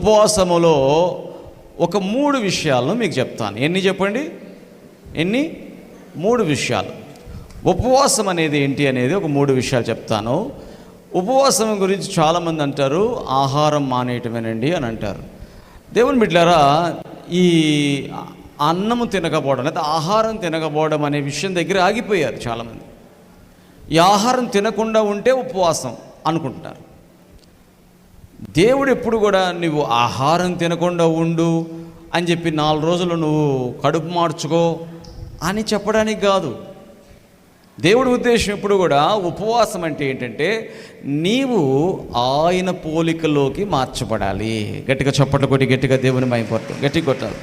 ఉపవాసములో ఒక 3 విషయాలను మీకు చెప్తాను. ఎన్ని చెప్పండి? 3 విషయాలు. ఉపవాసం అనేది ఏంటి అనేది ఒక 3 విషయాలు చెప్తాను. ఉపవాసం గురించి చాలామంది అంటారు ఆహారం మానేయటమేనండి అని అంటారు. దేవుని బిడ్డలారా, ఈ అన్నము తినకపోవడం లేదా ఆహారం తినకపోవడం అనే విషయం దగ్గర ఆగిపోయారు చాలామంది. ఈ ఆహారం తినకుండా ఉంటే ఉపవాసం అనుకుంటున్నారు. దేవుడు ఎప్పుడు కూడా నువ్వు ఆహారం తినకుండా ఉండు అని చెప్పి 4 రోజులు నువ్వు కడుపు మార్చుకో అని చెప్పడానికి కాదు. దేవుడి ఉద్దేశం ఎప్పుడు కూడా ఉపవాసం అంటే ఏంటంటే నీవు ఆయన పోలికలోకి మార్చబడాలి. గట్టిగా చప్పట్లు కొట్టి గట్టిగా దేవుని మహిమపరచు, గట్టిగా కొట్టాలి.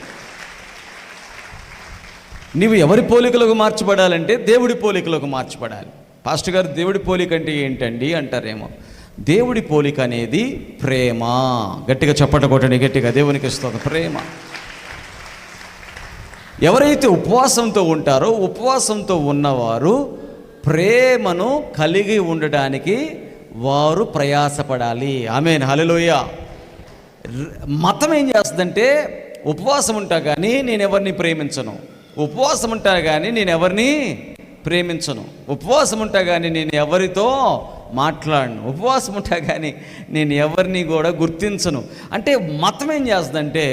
నీవు ఎవరి పోలికలోకి మార్చబడాలంటే దేవుడి పోలికలోకి మార్చబడాలి. పాస్టర్ గారు దేవుడి పోలిక అంటే ఏంటండి అంటారేమో. దేవుడి పోలిక అనేది ప్రేమ. గట్టిగా చప్పట్లు కొట్టండి గట్టిగా, దేవునికి స్తోత్రం. ప్రేమ. ఎవరైతే ఉపవాసంతో ఉంటారో ఉపవాసంతో ఉన్నవారు ప్రేమను కలిగి ఉండడానికి వారు ప్రయాసపడాలి. ఆమేన్, హల్లెలూయా. మతం ఏం చేస్తుందంటే ఉపవాసం ఉంటా కానీ నేను ఎవరిని ప్రేమించను, ఉపవాసం ఉంటా కానీ నేను ఎవరిని ప్రేమించను, ఉపవాసం ఉంటా కానీ నేను ఎవరితో మాట్లాడను, ఉపవాసం ఉంటా కానీ నేను ఎవరిని కూడా గుర్తించను. అంటే మతం ఏం చేస్తుందంటే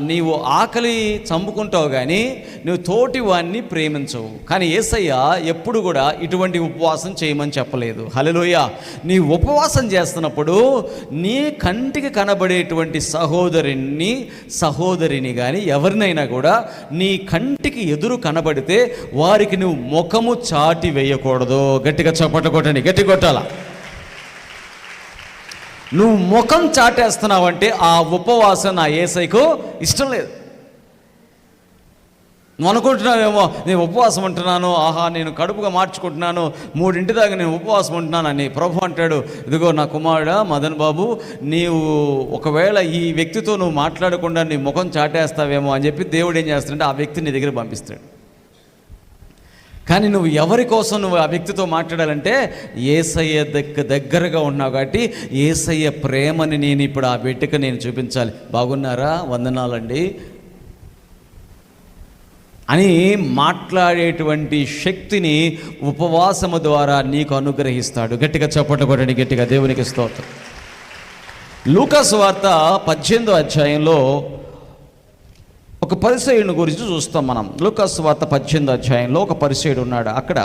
నీవు ఆకలి చంపుకుంటావు కానీ నువ్వు తోటి వాడిని ప్రేమించవు. కానీ యేసయ్య ఎప్పుడు కూడా ఇటువంటి ఉపవాసం చేయమని చెప్పలేదు. హల్లెలూయా. నీ ఉపవాసం చేస్తున్నప్పుడు నీ కంటికి కనబడేటువంటి సహోదరిని కానీ ఎవరినైనా కూడా నీ కంటికి ఎదురు కనబడితే వారికి నువ్వు ముఖము చాటి వేయకూడదు. గట్టిగా చప్పట కొట్టండి, గట్టి కొట్టాల. నువ్వు ముఖం చాటేస్తున్నావంటే ఆ ఉపవాసం నా యేసయ్యకు ఇష్టం లేదు. నువ్వు అనుకుంటున్నావేమో నేను ఉపవాసం ఉంటున్నాను, నేను కడుపుగా మార్చుకుంటున్నాను, 3 దాకా నేను ఉపవాసం ఉంటున్నాను అని. ప్రభు అంటాడు, ఇదిగో నా కుమారుడా మదన్ బాబు, నీవు ఒకవేళ ఈ వ్యక్తితో నువ్వు మాట్లాడకుండా నీ ముఖం చాటేస్తావేమో అని చెప్పి దేవుడు ఏం చేస్తాడంటే ఆ వ్యక్తిని నీ దగ్గర పంపిస్తాడు. కానీ నువ్వు ఎవరి కోసం నువ్వు ఆ వ్యక్తితో మాట్లాడాలంటే యేసయ్య దగ్గరగా ఉన్నావు కాబట్టి యేసయ్య ప్రేమని నేను ఇప్పుడు ఆ బిడ్డకు నేను చూపించాలి. బాగున్నారా, వందనాలండి అని మాట్లాడేటువంటి శక్తిని ఉపవాసము ద్వారా నీకు అనుగ్రహిస్తాడు. గట్టిగా చప్పట్లు కొట్టండి గట్టిగా, దేవునికి స్తోత్రం. లూకా సువార్త 18వ అధ్యాయంలో ఒక పరిసయ్యుని గురించి చూస్తాం మనం. లూకా సువార్త 18వ అధ్యాయంలో ఒక పరిసయ్యుడు ఉన్నాడు. అక్కడ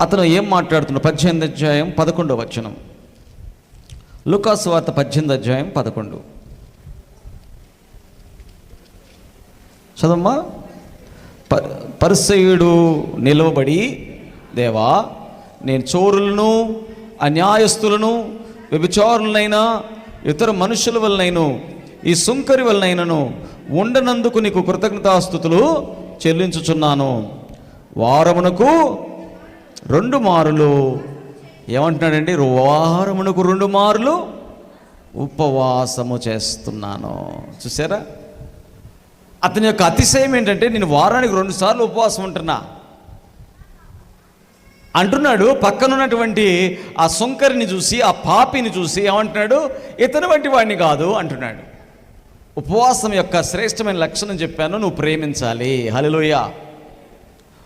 అతను ఏం మాట్లాడుతున్నాడు? 18వ అధ్యాయం 11వ వచనం. లూకా సువార్త 18వ అధ్యాయం 11. చదమ్మా. పరిసయ్యుడు నిలవబడి, దేవా, నేను చోరులను, అన్యాయస్తులను, వ్యభిచారులనైనా, ఇతర మనుషుల వలనైనా, ఈ సుంకరి వలనైనను ఉండనందుకు నీకు కృతజ్ఞతాస్తుతులు చెల్లించుచున్నాను. వారమునకు 2 మారులు ఏమంటున్నాడండి? వారమునకు 2 మారులు ఉపవాసము చేస్తున్నాను. చూసారా? అతని యొక్క అతిశయం ఏంటంటే నేను వారానికి 2 సార్లు ఉపవాసం ఉంటున్నా అంటున్నాడు. పక్కనున్నటువంటి ఆ సుంకరిని చూసి, ఆ పాపిని చూసి ఏమంటున్నాడు? ఇతని వంటి వాడిని కాదు అంటున్నాడు. ఉపవాసం యొక్క శ్రేష్టమైన లక్షణం చెప్పాను, నువ్వు ప్రేమించాలి. హల్లెలూయా.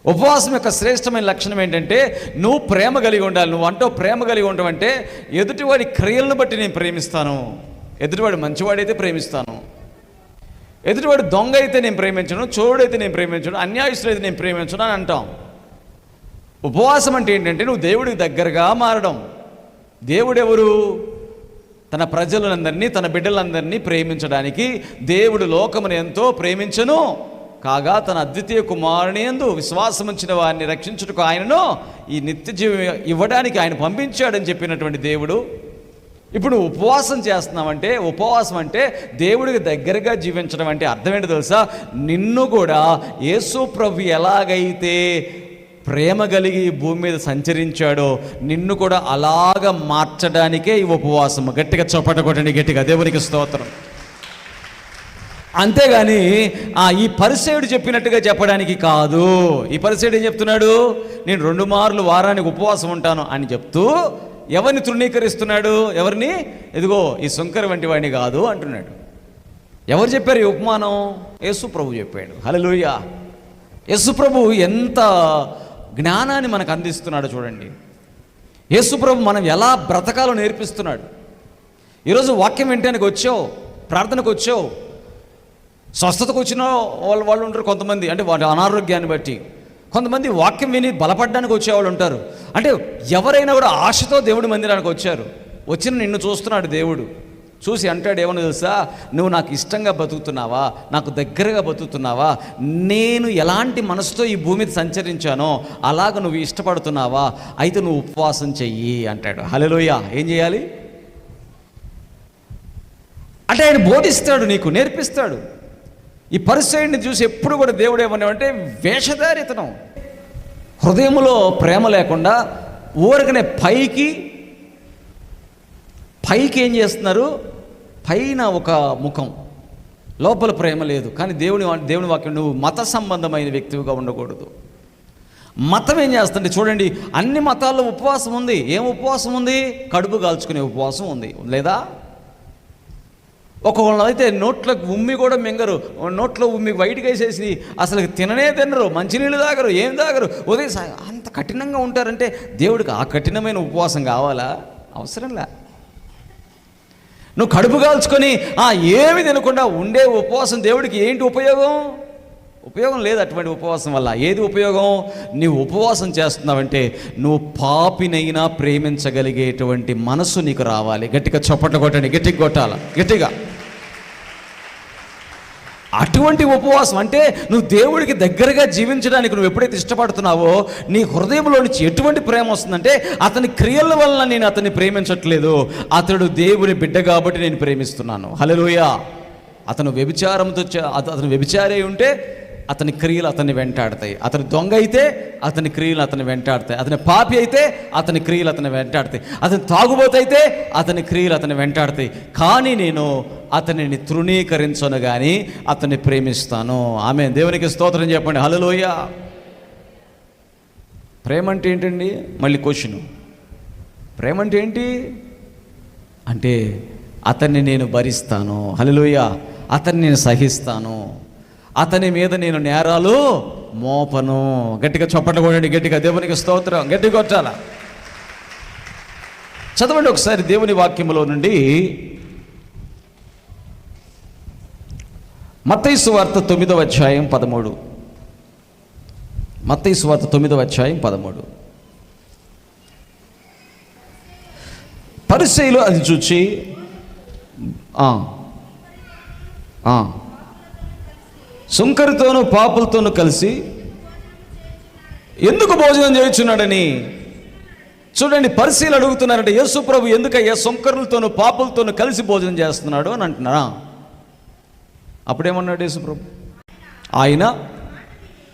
ఉపవాసం యొక్క శ్రేష్టమైన లక్షణం ఏంటంటే నువ్వు ప్రేమ కలిగి ఉండాలి. నువ్వు అంటూ ప్రేమ కలిగి ఉండమంటే ఎదుటివాడి క్రియలను బట్టి నేను ప్రేమిస్తాను. ఎదుటివాడు మంచివాడైతే ప్రేమిస్తాను, ఎదుటివాడు దొంగ అయితే నేను ప్రేమించను, చోరుడైతే నేను ప్రేమించను, అన్యాయస్తుడైతే నేను ప్రేమించను అని అంటాం. ఉపవాసం అంటే ఏంటంటే నువ్వు దేవుడికి దగ్గరగా మారడం. దేవుడెవరు? తన ప్రజలందరినీ, తన బిడ్డలందరినీ ప్రేమించడానికి దేవుడు లోకమును ఎంతో ప్రేమించను కాగా తన అద్వితీయ కుమారుని యందు విశ్వాసం ఉంచిన వారిని రక్షించుటకు ఆయనను ఈ నిత్య జీవం ఇవ్వడానికి ఆయన పంపించాడని చెప్పినటువంటి దేవుడు. ఇప్పుడు ఉపవాసం చేస్తున్నామంటే, ఉపవాసం అంటే దేవుడికి దగ్గరగా జీవించడం అంటే అర్థం ఏంటో తెలుసా? నిన్ను కూడా యేసు ప్రభు ఎలాగైతే ప్రేమ కలిగి భూమి మీద సంచరించాడో నిన్ను కూడా అలాగ మార్చడానికే ఈ ఉపవాసం. గట్టిగా చప్పట కొట్టండి గట్టిగా, దేవునికి స్తోత్రం. అంతేగాని ఈ పరిసయ్యుడు చెప్పినట్టుగా చెప్పడానికి కాదు. ఈ పరిసయ్యుడు ఏం చెప్తున్నాడు? నేను 2 మార్లు వారానికి ఉపవాసం ఉంటాను అని చెప్తూ ఎవరిని తృణీకరిస్తున్నాడు? ఎవరిని? ఇదిగో ఈ సుంకరి వంటి వాడిని కాదు అంటున్నాడు. ఎవరు చెప్పారు ఈ ఉపమానం? యేసు ప్రభు చెప్పాడు. హల్లెలూయా. యేసు ప్రభు ఎంత జ్ఞానాన్ని మనకు అందిస్తున్నాడు చూడండి. యేసు ప్రభు మనం ఎలా బ్రతకాలో నేర్పిస్తున్నాడు. ఈరోజు వాక్యం వినటానికి వచ్చావు, ప్రార్థనకు వచ్చావు, స్వస్థతకు వచ్చిన వాళ్ళు ఉంటారు కొంతమంది, అంటే వాళ్ళ అనారోగ్యాన్ని బట్టి. కొంతమంది వాక్యం విని బలపడడానికి వచ్చేవాళ్ళు ఉంటారు. అంటే ఎవరైనా కూడా ఆశతో దేవుడి మందిరానికి వచ్చారు. వచ్చిన నిన్ను చూస్తున్నాడు దేవుడు. చూసి అంటాడు, ఏమన్నా తెలుసా, నువ్వు నాకు ఇష్టంగా బతుకుతున్నావా, నాకు దగ్గరగా బతుకుతున్నావా, నేను ఎలాంటి మనసుతో ఈ భూమి మీద సంచరించానో అలాగ నువ్వు ఇష్టపడుతున్నావా, అయితే నువ్వు ఉపవాసం చెయ్యి అంటాడు. హల్లెలూయా. ఏం చేయాలి అంటే ఆయన బోధిస్తాడు, నీకు నేర్పిస్తాడు. ఈ పరిసయ్యుడిని చూసి ఎప్పుడు కూడా దేవుడు ఏమన్నాడంటే, వేషధారితనం, హృదయంలో ప్రేమ లేకుండా ఊరకనే పైకి ఏం చేస్తున్నారు, పైన ఒక ముఖం, లోపల ప్రేమ లేదు. కానీ దేవుని వాక్యం, నువ్వు మత సంబంధమైన వ్యక్తిగా ఉండకూడదు. మతం ఏం చేస్తుంది చూడండి, అన్ని మతాల్లో ఉపవాసం ఉంది. ఏం ఉపవాసం ఉంది? కడుపు కాల్చుకునే ఉపవాసం ఉంది, లేదా? ఒక్కొక్కళ్ళు అయితే నోట్లోకి ఉమ్మి కూడా మింగరు, నోట్లో ఉమ్మి బయటకు వేసేసి అసలు తినరు, మంచినీళ్ళు తాగరు, ఏం తాగరు, ఉదయం అంత కఠినంగా ఉంటారంటే దేవుడికి ఆ కఠినమైన ఉపవాసం కావాలా? అవసరంలే. నువ్వు కడుపు కాల్చుకొని ఏమి తినకుండా ఉండే ఉపవాసం దేవుడికి ఏంటి ఉపయోగం? ఉపయోగం లేదు అటువంటి ఉపవాసం వల్ల. ఏది ఉపయోగం? నీవు ఉపవాసం చేస్తున్నావంటే నువ్వు పాపినైనా ప్రేమించగలిగేటువంటి మనసు నీకు రావాలి. గట్టిగా చప్పట్లు కొట్టండి, గట్టిగా కొట్టాల, గట్టిగా. అటువంటి ఉపవాసం అంటే నువ్వు దేవుడికి దగ్గరగా జీవించడానికి నువ్వు ఎప్పుడైతే ఇష్టపడుతున్నావో నీ హృదయంలో నుంచి ఎటువంటి ప్రేమ వస్తుందంటే, అతని క్రియల వలన నేను అతన్ని ప్రేమించట్లేదు, అతడు దేవుని బిడ్డ కాబట్టి నేను ప్రేమిస్తున్నాను. హల్లెలూయా. అతను వ్యభిచారి ఉంటే అతని క్రియలు అతన్ని వెంటాడతాయి. అతని దొంగ అయితే అతని క్రియలు అతన్ని వెంటాడతాయి. అతని పాపి అయితే అతని క్రియలు అతన్ని వెంటాడతాయి. అతని తాగుబోతు అయితే అతని క్రియలు అతన్ని వెంటాడతాయి. కానీ నేను అతనిని తృణీకరించను కానీ అతన్ని ప్రేమిస్తాను. ఆమేన్. దేవునికి స్తోత్రం చెప్పండి. హల్లెలూయా. ప్రేమ అంటే ఏంటండి? మళ్ళీ క్వశ్చన్, ప్రేమ అంటే ఏంటి అంటే అతన్ని నేను భరిస్తాను. హల్లెలూయా. అతన్ని నేను సహిస్తాను, అతని మీద నేను నేరాలు మోపను. గట్టిగా చప్పట్లు కొట్టండి, గట్టిగా. దేవునికి స్తోత్రం, గట్టిగా కొట్టాల. చదవండి ఒకసారి దేవుని వాక్యములో నుండి మత్తయి సువార్త 9వ అధ్యాయం 13. మత్తయి సువార్త 9వ అధ్యాయం 13. పరిసయ్యులు అది చూచి సుంకరితోనూ పాపులతోనూ కలిసి ఎందుకు భోజనం చేయుచున్నాడని. చూడండి, పరిసయ్యులు అడుగుతున్నారంటే, యేసు ప్రభు ఎందుకయ్యా సుంకరులతోనూ పాపులతోనూ కలిసి భోజనం చేస్తున్నాడు అని అంటున్నారా? అప్పుడేమన్నాడు యేసు ప్రభు? ఆయన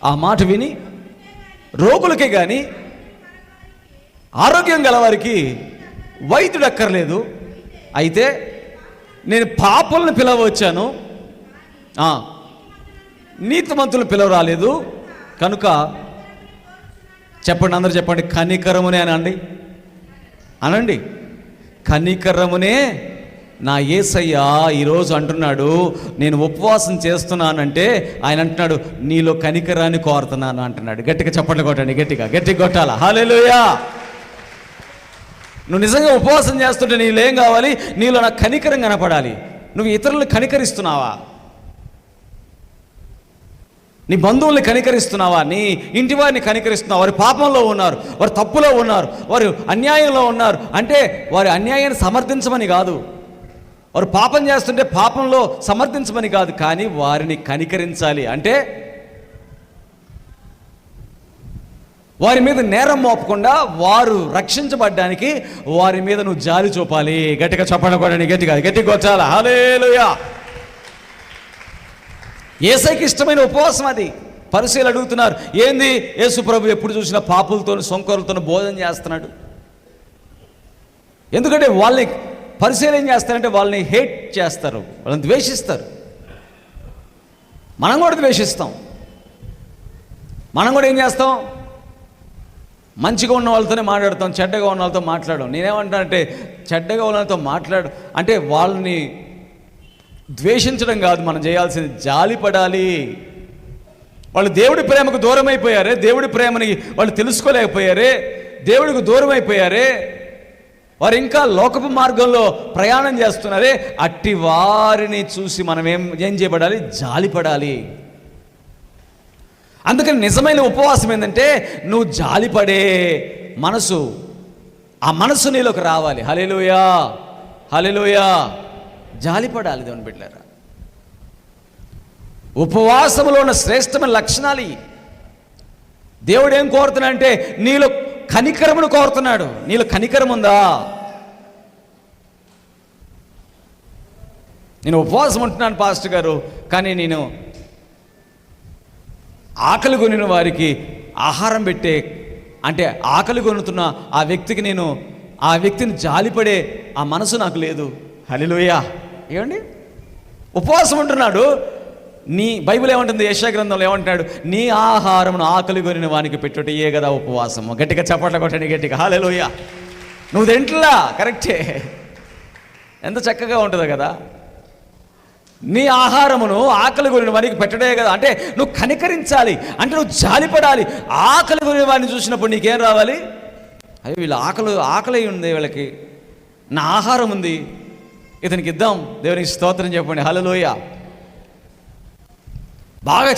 ఆ మాట విని రోగులకే కానీ ఆరోగ్యం గలవారికి వైద్యుడు అక్కర్లేదు, అయితే నేను పాపులను పిలవచ్చాను, నీతిమంతులు పిలవ రాలేదు కనుక. చెప్పండి, అందరూ చెప్పండి, కనికరమునే అనండి. కనికరమునే నా యేసయ్య ఈరోజు అంటున్నాడు, నేను ఉపవాసం చేస్తున్నానంటే ఆయన అంటున్నాడు, నీలో కనికరాన్ని కోరుతున్నాను అంటున్నాడు. గట్టిగా చప్పట్లు కొట్టండి, గట్టిగా కొట్టాలా. హల్లెలూయా. నువ్వు నిజంగా ఉపవాసం చేస్తుంటే నీలో ఏం కావాలి? నీలో నాకు కనికరం కనపడాలి. నువ్వు ఇతరులను కనికరిస్తున్నావా? నీ బంధువుల్ని కనికరిస్తున్నావా? నీ ఇంటి వారిని కనికరిస్తున్నావా? వారి పాపంలో ఉన్నారు, వారు తప్పులో ఉన్నారు, వారు అన్యాయంలో ఉన్నారు అంటే వారి అన్యాయాన్ని సమర్థించమని కాదు, వారు పాపం చేస్తుంటే పాపంలో సమర్థించమని కాదు, కానీ వారిని కనికరించాలి. అంటే వారి మీద నేరం మోపకుండా వారు రక్షించబడ్డానికి వారి మీద నువ్వు జాలి చూపాలి. గట్టిగా చెప్పండి, గట్టిగా కొట్టాలా. హల్లెలూయా. యేసయ్యకి ఇష్టమైన ఉపవాసం అది. పరిసయ్యులు అడుగుతున్నారు, ఏంది యేసు ప్రభు ఎప్పుడు చూసినా పాపులతో సొంకరులతో భోజనం చేస్తున్నాడు? ఎందుకంటే వాళ్ళని పరిసయ్యులు ఏం చేస్తారంటే వాళ్ళని హేట్ చేస్తారు, వాళ్ళని ద్వేషిస్తారు. మనం కూడా ద్వేషిస్తాం. మనం కూడా ఏం చేస్తాం? మంచిగా ఉన్న వాళ్ళతోనే మాట్లాడతాం, చెడ్డగా ఉన్న వాళ్ళతో మాట్లాడడం. నేనేమంటానంటే చెడ్డగా ఉన్న వాళ్ళతో మాట్లాడు అంటే వాళ్ళని ద్వేషించడం కాదు మనం చేయాల్సింది, జాలిపడాలి. వాళ్ళు దేవుడి ప్రేమకు దూరం అయిపోయారే, దేవుడి ప్రేమని వాళ్ళు తెలుసుకోలేకపోయారే, దేవుడికి దూరం అయిపోయారే, వారు ఇంకా లోకపు మార్గంలో ప్రయాణం చేస్తున్నారే, అట్టి వారిని చూసి మనం ఏం చేయబడాలి? జాలిపడాలి. అందుకని నిజమైన ఉపవాసం ఏంటంటే నువ్వు జాలిపడే మనసు, ఆ మనసు నీలోకి రావాలి. హల్లెలూయా, హల్లెలూయా. జాలిపడాలి దేవుని బిడ్డలారా. ఉపవాసములో ఉన్న శ్రేష్టమైన లక్షణాలు. దేవుడు ఏం కోరుతున్నాడు అంటే నీలో కనికరమును కోరుతున్నాడు. నీలో కనికరం ఉందా? నేను ఉపవాసం ఉంటున్నాను పాస్టర్ గారు, కానీ నేను ఆకలి కొనిన వారికి ఆహారం పెట్టే అంటే ఆకలి కొనుతున్న ఆ వ్యక్తికి నేను ఆ వ్యక్తిని జాలిపడే ఆ మనసు నాకు లేదు. హల్లెలూయా. ఏమండి, ఉపవాసం ఉంటున్నాడు. నీ బైబిల్ ఏమంటుంది? యెషయా గ్రంథంలో ఏమంటున్నాడు? నీ ఆహారమును ఆకలి కొనిన వానికి పెట్టుట ఏ కదా ఉపవాసము. గట్టిగా చప్పట్ల కొట్టండి, గట్టిగా హల్లెలూయా. నువ్వు తింట్లా, కరెక్టే, ఎంత చక్కగా ఉంటుందో కదా. నీ ఆహారమును ఆకలి కొనిన వారికి పెట్టడే కదా. అంటే నువ్వు కనికరించాలి, అంటే నువ్వు జాలిపడాలి. ఆకలి కొనిన వారిని చూసినప్పుడు నీకేం రావాలి? అయ్యో వీళ్ళ ఆకలి ఉంది, వీళ్ళకి నా ఆహారం ఉంది, ఇతనికి ఇద్దాం. దేవునికి స్తోత్రం చెప్పండి, హల్లెలూయా. బాగా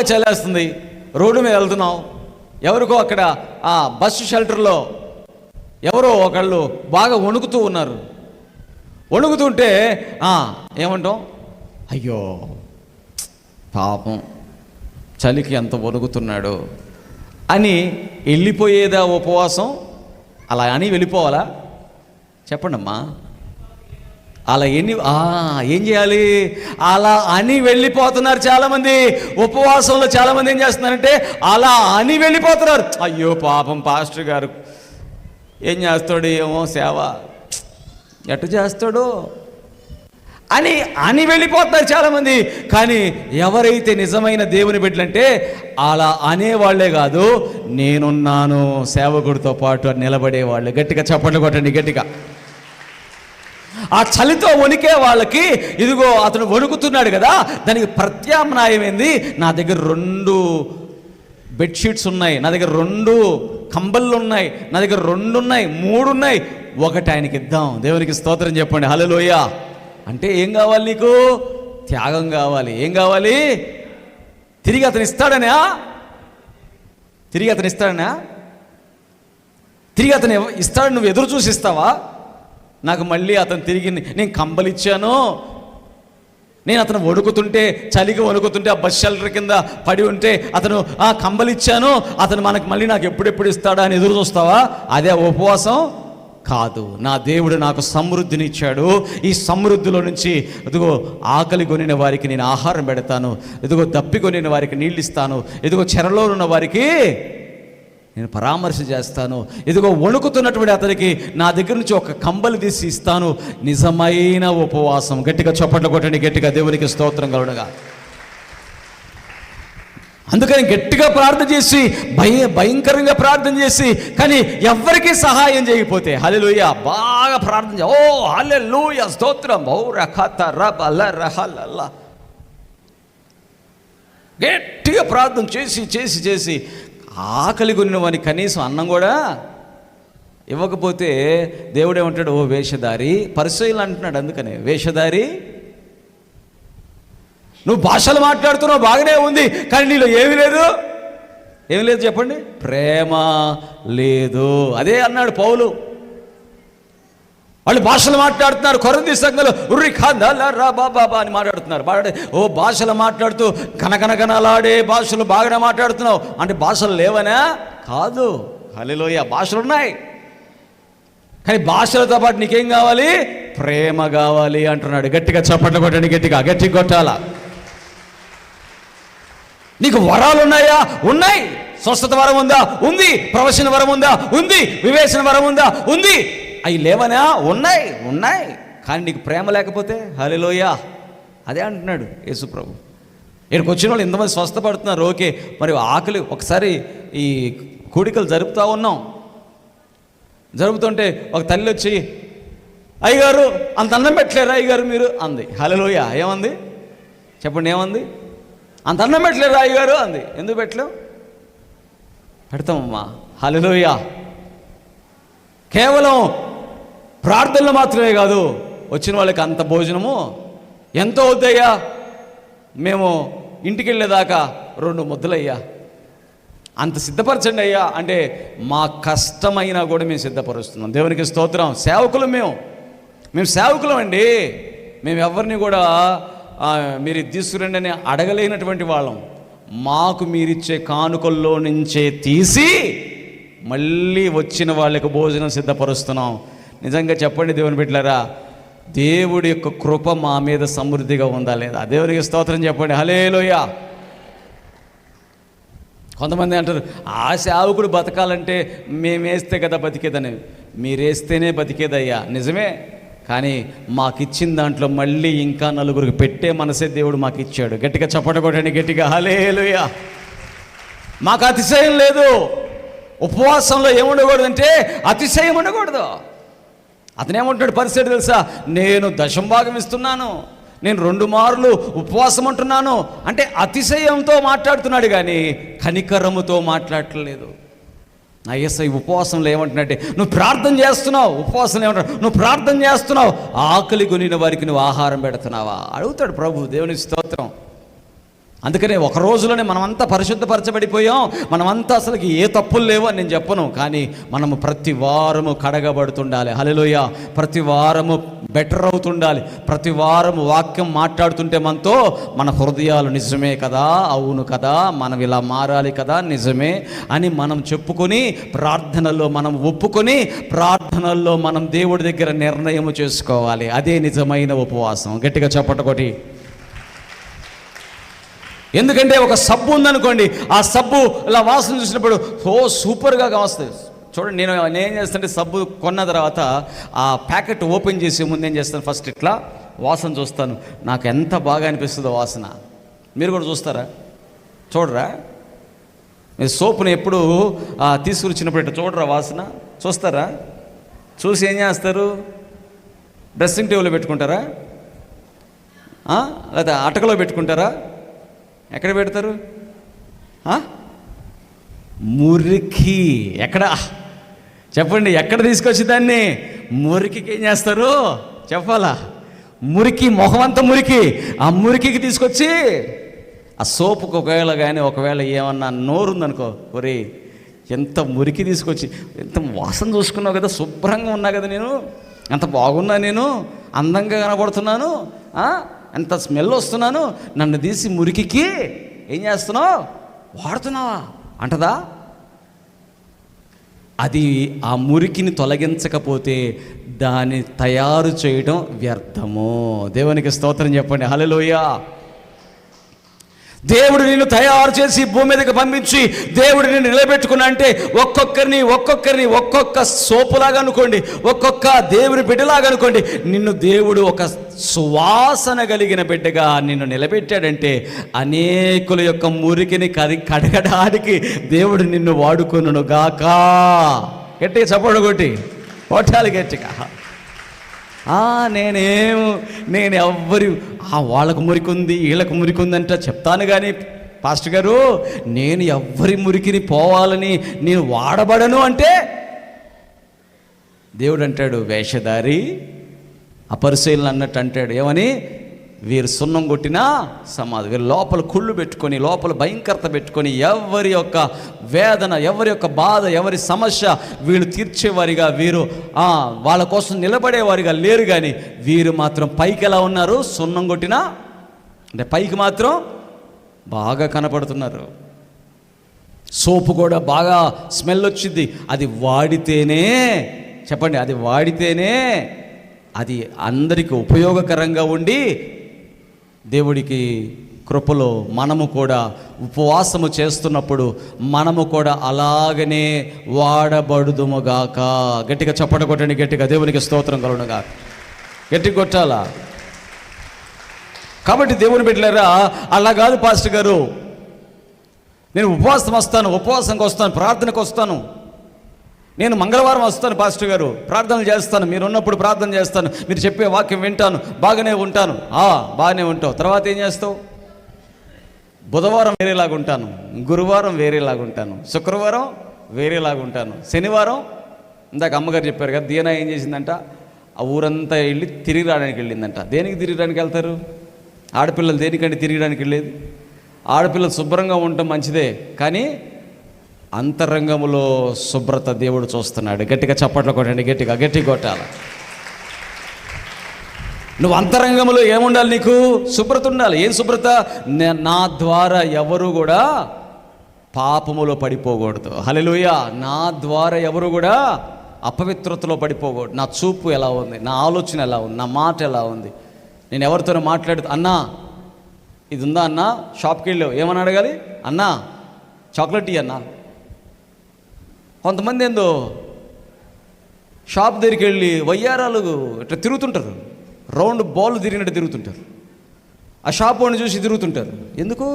చలేస్తుంది, రోడ్డు మీద వెళ్తున్నావు, ఎవరికో అక్కడ ఆ బస్సు షెల్టర్లో ఎవరో ఒకళ్ళు బాగా వణుకుతూ ఉన్నారు. వణుకుతుంటే ఏమంటాం? అయ్యో పాపం చలికి ఎంత వణుకుతున్నాడు అని వెళ్ళిపోయేదా ఉపవాసం? అలా అని వెళ్ళిపోవాలా? చెప్పండి అమ్మా. అలా ఏం చేయాలి? అలా అని వెళ్ళిపోతున్నారు చాలామంది. ఉపవాసంలో చాలామంది ఏం చేస్తున్నారంటే అలా అని వెళ్ళిపోతున్నారు. అయ్యో పాపం పాస్టర్ గారు ఏం చేస్తాడు ఏమో, సేవ ఎటు చేస్తాడో అని వెళ్ళిపోతున్నారు చాలామంది. కానీ ఎవరైతే నిజమైన దేవుని బిడ్డలంటే అలా అనేవాళ్లే కాదు, నేనున్నాను సేవకుడితో పాటు అని నిలబడేవాళ్ళు. గట్టిగా చప్పట్లు కొట్టండి, గట్టిగా. ఆ చలితో వణికే వాళ్ళకి ఇదిగో అతను వణుకుతున్నాడు కదా, దానికి ప్రత్యామ్నాయం ఏంది? నా దగ్గర 2 బెడ్షీట్స్ ఉన్నాయి, నా దగ్గర 2 కంబళ్ళు ఉన్నాయి, నా దగ్గర 2 ఉన్నాయి, 3 ఉన్నాయి, ఒకటి ఆయనకి ఇద్దాం. దేవునికి స్తోత్రం చెప్పండి, హల్లెలూయా. అంటే ఏం కావాలి నీకు? త్యాగం కావాలి. ఏం కావాలి? తిరిగి అతను ఇస్తాడనా? తిరిగి అతను ఇస్తాడని నువ్వు ఎదురు చూసి ఇస్తావా? నాకు మళ్ళీ అతను తిరిగి నేను కంబలు ఇచ్చాను, నేను అతను వణుకుతుంటే చలికి వణుకుతుంటే ఆ బస్ షెల్టర్ కింద పడి ఉంటే అతను ఆ కంబలు ఇచ్చాను, అతను మళ్ళీ నాకు ఎప్పుడెప్పుడు ఇస్తాడా అని ఎదురు చూస్తావా? అదే ఉపవాసం కాదు. నా దేవుడు నాకు సమృద్ధిని ఇచ్చాడు, ఈ సమృద్ధిలో నుంచి ఇదిగో ఆకలి కొనిన వారికి నేను ఆహారం పెడతాను, ఇదిగో దప్పి కొనిన వారికి నీళ్ళు ఇస్తాను, ఇదిగో చెరలో ఉన్న వారికి నేను పరామర్శ చేస్తాను, ఇదిగో వణుకుతున్నటువంటి అతనికి నా దగ్గర నుంచి ఒక కంబలు తీసి ఇస్తాను. నిజమైన ఉపవాసం. గట్టిగా చప్పట్లు కొట్టండి, గట్టిగా. దేవునికి స్తోత్రం కలుగునుగా. అందుకని గట్టిగా ప్రార్థన చేసి భయంకరంగా ప్రార్థన చేసి కానీ ఎవ్వరికీ సహాయం చేయకపోతే హల్లెలూయా బాగా ప్రార్థన ఓ హల్లెలూయా స్తోత్రం ఓ రఖత రబ్ అల్ల రహల్ల గట్టిగా ప్రార్థన చేసి చేసి చేసి ఆకలి కొనిన వాని కనీసం అన్నం కూడా ఇవ్వకపోతే దేవుడు ఏమంటాడు? ఓ వేషధారి, పరిసయ్యులు అంటున్నాడు. అందుకనే వేషధారి, నువ్వు భాషలు మాట్లాడుతున్నావు బాగానే ఉంది, కానీ నీలో ఏమీ లేదు చెప్పండి, ప్రేమ లేదు. అదే అన్నాడు పౌలు. వాళ్ళు భాషలు మాట్లాడుతున్నారు, కొరింథీ సంఘంలో ఉర్రి ఖాదా బాబా అని మాట్లాడుతున్నారు. ఓ భాషలు మాట్లాడుతూ కనకనకనలాడే భాషలు బాగానే మాట్లాడుతున్నావు అంటే భాషలు లేవనా? కాదు, హల్లెలూయా, భాషలు ఉన్నాయి. కానీ భాషలతో పాటు నీకేం కావాలి? ప్రేమ కావాలి అంటున్నాడు. గట్టిగా చప్పట్లు కొట్టండి, గట్టిగా కొట్టాలా. నీకు వరాలు ఉన్నాయా? ఉన్నాయి. స్వస్థత వరం ఉందా? ఉంది. ప్రవచన వరం ఉందా? ఉంది. వివేచన వరం ఉందా? ఉంది. అవి లేవనా? ఉన్నాయి. కానీ నీకు ప్రేమ లేకపోతే హల్లెలూయా. అదే అంటున్నాడు యేసు ప్రభు. ఇక్కడికి వచ్చిన వాళ్ళు ఇంతమంది స్వస్థపడుతున్నారు, ఓకే, మరి ఆకలి ఒకసారి ఈ కూడికలు జరుపుతూ ఉన్నాం. జరుపుతుంటే ఒక తల్లి వచ్చి, అయ్యగారు అంత అన్నం పెట్టలేరా అయ్యగారు మీరు అంది. హల్లెలూయా. ఏమంది చెప్పండి, ఏమంది? అంత అన్నం పెట్టలేరా అయ్యగారు అంది. ఎందుకు పెట్టలేవు? పెడతామమ్మా. హల్లెలూయా. కేవలం ప్రార్థనలు మాత్రమే కాదు, వచ్చిన వాళ్ళకి అంత భోజనము ఎంతో వద్దయ్యా, మేము ఇంటికి వెళ్ళేదాకా 2 ముద్దలయ్యా, అంత సిద్ధపరచండి అయ్యా అంటే మా కష్టమైనా కూడా మేము సిద్ధపరుస్తున్నాం. దేవునికి స్తోత్రం. సేవకులు మేము సేవకులం అండి. మేము ఎవరిని కూడా మీరు తీసుకురండి అని అడగలేనటువంటి వాళ్ళం. మాకు మీరిచ్చే కానుకల్లో నుంచే తీసి మళ్ళీ వచ్చిన వాళ్ళకి భోజనం సిద్ధపరుస్తున్నాం. నిజంగా చెప్పండి దేవుని బిడ్డలారా, దేవుడి యొక్క కృప మా మీద సమృద్ధిగా ఉందా లేదా? దేవునికి స్తోత్రం చెప్పండి. హల్లెలూయా. కొంతమంది అంటారు, ఆ సేవకుడు బతకాలంటే మేమేస్తే కదా బతికేదని. మీరేస్తేనే బతికేదయ్యా, నిజమే. కానీ మాకిచ్చిన దాంట్లో మళ్ళీ ఇంకా 4గురికి పెట్టే మనసే దేవుడు మాకు ఇచ్చాడు. గట్టిగా చప్పట కొట్టండి, గట్టిగా హల్లెలూయా. మాకు అతిశయం లేదు. ఉపవాసంలో ఏముండకూడదంటే అతిశయం ఉండకూడదు. అతనేమంటాడు పరిస్థితి తెలుసా? నేను దశంభాగం ఇస్తున్నాను, నేను 2 మార్లు ఉపవాసం ఉంటున్నాను అంటే అతిశయంతో మాట్లాడుతున్నాడు కానీ కనికరముతో మాట్లాడట్లేదు. ఐఎస్ఐ ఉపవాసంలో ఏమంటున్నట్టే, నువ్వు ప్రార్థన చేస్తున్నావు. ఉపవాసంలో ఏమంటాడు? నువ్వు ప్రార్థన చేస్తున్నావు, ఆకలి కొనిన వారికి నువ్వు ఆహారం పెడుతున్నావా అడుగుతాడు ప్రభు. దేవునికి స్తోత్రం. అందుకనే ఒక రోజులోనే మనమంతా పరిశుద్ధపరచబడిపోయాం. మనమంతా అసలుకి ఏ తప్పులు లేవు అని నేను చెప్పను, కానీ మనము ప్రతి వారము కడగబడుతుండాలి. హల్లెలూయా. ప్రతి వారము బెటర్ అవుతుండాలి. ప్రతి వారము వాక్యం మాట్లాడుతుంటే మనతో మన హృదయాలు నిజమే కదా, అవును కదా, మనం ఇలా మారాలి కదా, నిజమే అని మనం చెప్పుకొని ప్రార్థనల్లో మనం ఒప్పుకొని ప్రార్థనల్లో మనం దేవుడి దగ్గర నిర్ణయం చేసుకోవాలి. అదే నిజమైన ఉపవాసం. గట్టిగా చప్పటకొట్టి. ఎందుకంటే ఒక సబ్బు ఉందనుకోండి, ఆ సబ్బు ఇలా వాసన చూసినప్పుడు సూపర్గా వస్తుంది. చూడండి, నేను ఏం చేస్తానంటే సబ్బు కొన్న తర్వాత ఆ ప్యాకెట్ ఓపెన్ చేసే ముందు ఏం చేస్తాను, ఫస్ట్ ఇట్లా వాసన చూస్తాను. నాకు ఎంత బాగా అనిపిస్తుందో వాసన. మీరు కూడా చూస్తారా? చూడరా? మీరు సోపుని ఎప్పుడు తీసుకువచ్చినప్పుడు ఇట్లా చూడరా? వాసన చూస్తారా? చూసి ఏం చేస్తారు? డ్రెస్సింగ్ టేబుల్లో పెట్టుకుంటారా? లేదా అటకలో పెట్టుకుంటారా? ఎక్కడ పెడతారు? మురికి. ఎక్కడ చెప్పండి? ఎక్కడ తీసుకొచ్చి దాన్ని మురికికి ఏం చేస్తారు చెప్పాలా? మురికి, మొహం అంతా మురికి. ఆ మురికికి తీసుకొచ్చి ఆ సోపుకు ఒకవేళ ఏమన్నా నోరుందనుకో, ఒరే ఎంత మురికి తీసుకొచ్చి, ఎంత వాసన చూసుకున్నావు కదా, శుభ్రంగా ఉన్నా కదా, నేను ఎంత బాగున్నా, నేను అందంగా కనబడుతున్నాను, ఎంత స్మెల్ వస్తున్నాను, నన్ను తీసి మురికికి ఏం చేస్తున్నావు, వాడుతున్నావా అంటదా? అది ఆ మురికిని తొలగించకపోతే దాన్ని తయారు చేయడం వ్యర్థము. దేవునికి స్తోత్రం చెప్పండి. హల్లెలూయా. దేవుడు నిన్ను తయారు చేసి భూమి మీదకి పంపించి దేవుడు నిన్ను నిలబెట్టుకున్నా అంటే ఒక్కొక్కరిని ఒక్కొక్క సోపులాగా అనుకోండి, ఒక్కొక్క దేవుని బిడ్డలాగా అనుకోండి. నిన్ను దేవుడు ఒక సువాసన కలిగిన బిడ్డగా నిన్ను నిలబెట్టాడంటే అనేకుల యొక్క మురికిని కడగడానికి దేవుడు నిన్ను వాడుకొనును గాక. గట్టిగా చప్పట్లు కొట్టి కొట్టాలి గట్టిగా. నేను ఎవ్వరి వాళ్ళకు మురికి ఉంది, వీళ్ళకు మురికి ఉందంట చెప్తాను, కానీ పాస్టర్ గారు నేను ఎవ్వరి మురికిని పోవాలని నేను వాడబడను అంటే దేవుడు అంటాడు, వేషధారి అపరిశీలన అన్నట్టు అంటాడు. ఏమని? వీరు సున్నం కొట్టినా సమాధి. వీరు లోపల కుళ్ళు పెట్టుకొని, లోపల భయంకరత పెట్టుకొని, ఎవరి యొక్క వేదన, ఎవరి యొక్క బాధ, ఎవరి సమస్య వీళ్ళు తీర్చేవారిగా, వీరు వాళ్ళ కోసం నిలబడేవారిగా లేరు. కానీ వీరు మాత్రం పైకి ఎలా ఉన్నారు? సున్నం కొట్టినా అంటే పైకి మాత్రం బాగా కనపడుతున్నారు. సోపు కూడా బాగా స్మెల్ వచ్చింది. అది వాడితేనే, చెప్పండి, అది వాడితేనే అది అందరికీ ఉపయోగకరంగా ఉండి దేవుడికి కృపలో మనము కూడా ఉపవాసము చేస్తున్నప్పుడు మనము కూడా అలాగనే వాడబడుదుముగాక. గట్టిగా చప్పట కొట్టండి, గట్టిగా. దేవునికి స్తోత్రం కలుగునుగా. గట్టి కొట్టాలా? కాబట్టి దేవుని బిడ్డలారా, అలా కాదు పాస్టర్ గారు, నేను ఉపవాసంకి వస్తాను, ప్రార్థనకు వస్తాను. నేను మంగళవారం వస్తాను పాస్టర్ గారు, ప్రార్థనలు చేస్తాను, మీరు ఉన్నప్పుడు ప్రార్థన చేస్తాను, మీరు చెప్పే వాక్యం వింటాను, బాగానే ఉంటాను. బాగానే ఉంటావు. తర్వాత ఏం చేస్తావు? బుధవారం వేరేలాగుంటాను, గురువారం వేరేలాగుంటాను, శుక్రవారం వేరేలాగుంటాను, శనివారం ఇందాక అమ్మగారు చెప్పారు కదా, దీనా ఏం చేసిందంట, ఆ ఊరంతా వెళ్ళి తిరిగి రావడానికి వెళ్ళిందంట. దేనికి తిరగడానికి వెళ్తారు? ఆడపిల్లలు దేనికంటే తిరగడానికి వెళ్ళేది? ఆడపిల్లలు శుభ్రంగా ఉండటం మంచిదే, కానీ అంతరంగంలో శుభ్రత దేవుడు చూస్తున్నాడు. గట్టిగా చప్పట్లు కొట్టండి, గట్టి కొట్టాలి. నువ్వు అంతరంగంలో ఏముండాలి? నీకు శుభ్రత ఉండాలి. ఏం శుభ్రత? నా ద్వారా ఎవరు కూడా పాపములో పడిపోకూడదు. హల్లెలూయా. నా ద్వారా ఎవరు కూడా అపవిత్రతలో పడిపోకూడదు. నా చూపు ఎలా ఉంది, నా ఆలోచన ఎలా ఉంది, నా మాట ఎలా ఉంది, నేను ఎవరితోనో మాట్లాడుతూ, అన్నా ఇది ఉందా అన్నా, షాప్కి వెళ్ళావు, ఏమని అడగాలి? అన్నా చాక్లెట్ ఇయ్యి అన్నా. కొంతమంది ఏందో షాప్ దగ్గరికి వెళ్ళి వయ్యారాలు ఇట్లా తిరుగుతుంటారు, రౌండ్ బాల్ తిరిగినట్టు తిరుగుతుంటారు, ఆ షాప్ వాడిని చూసి తిరుగుతుంటారు. ఎందుకు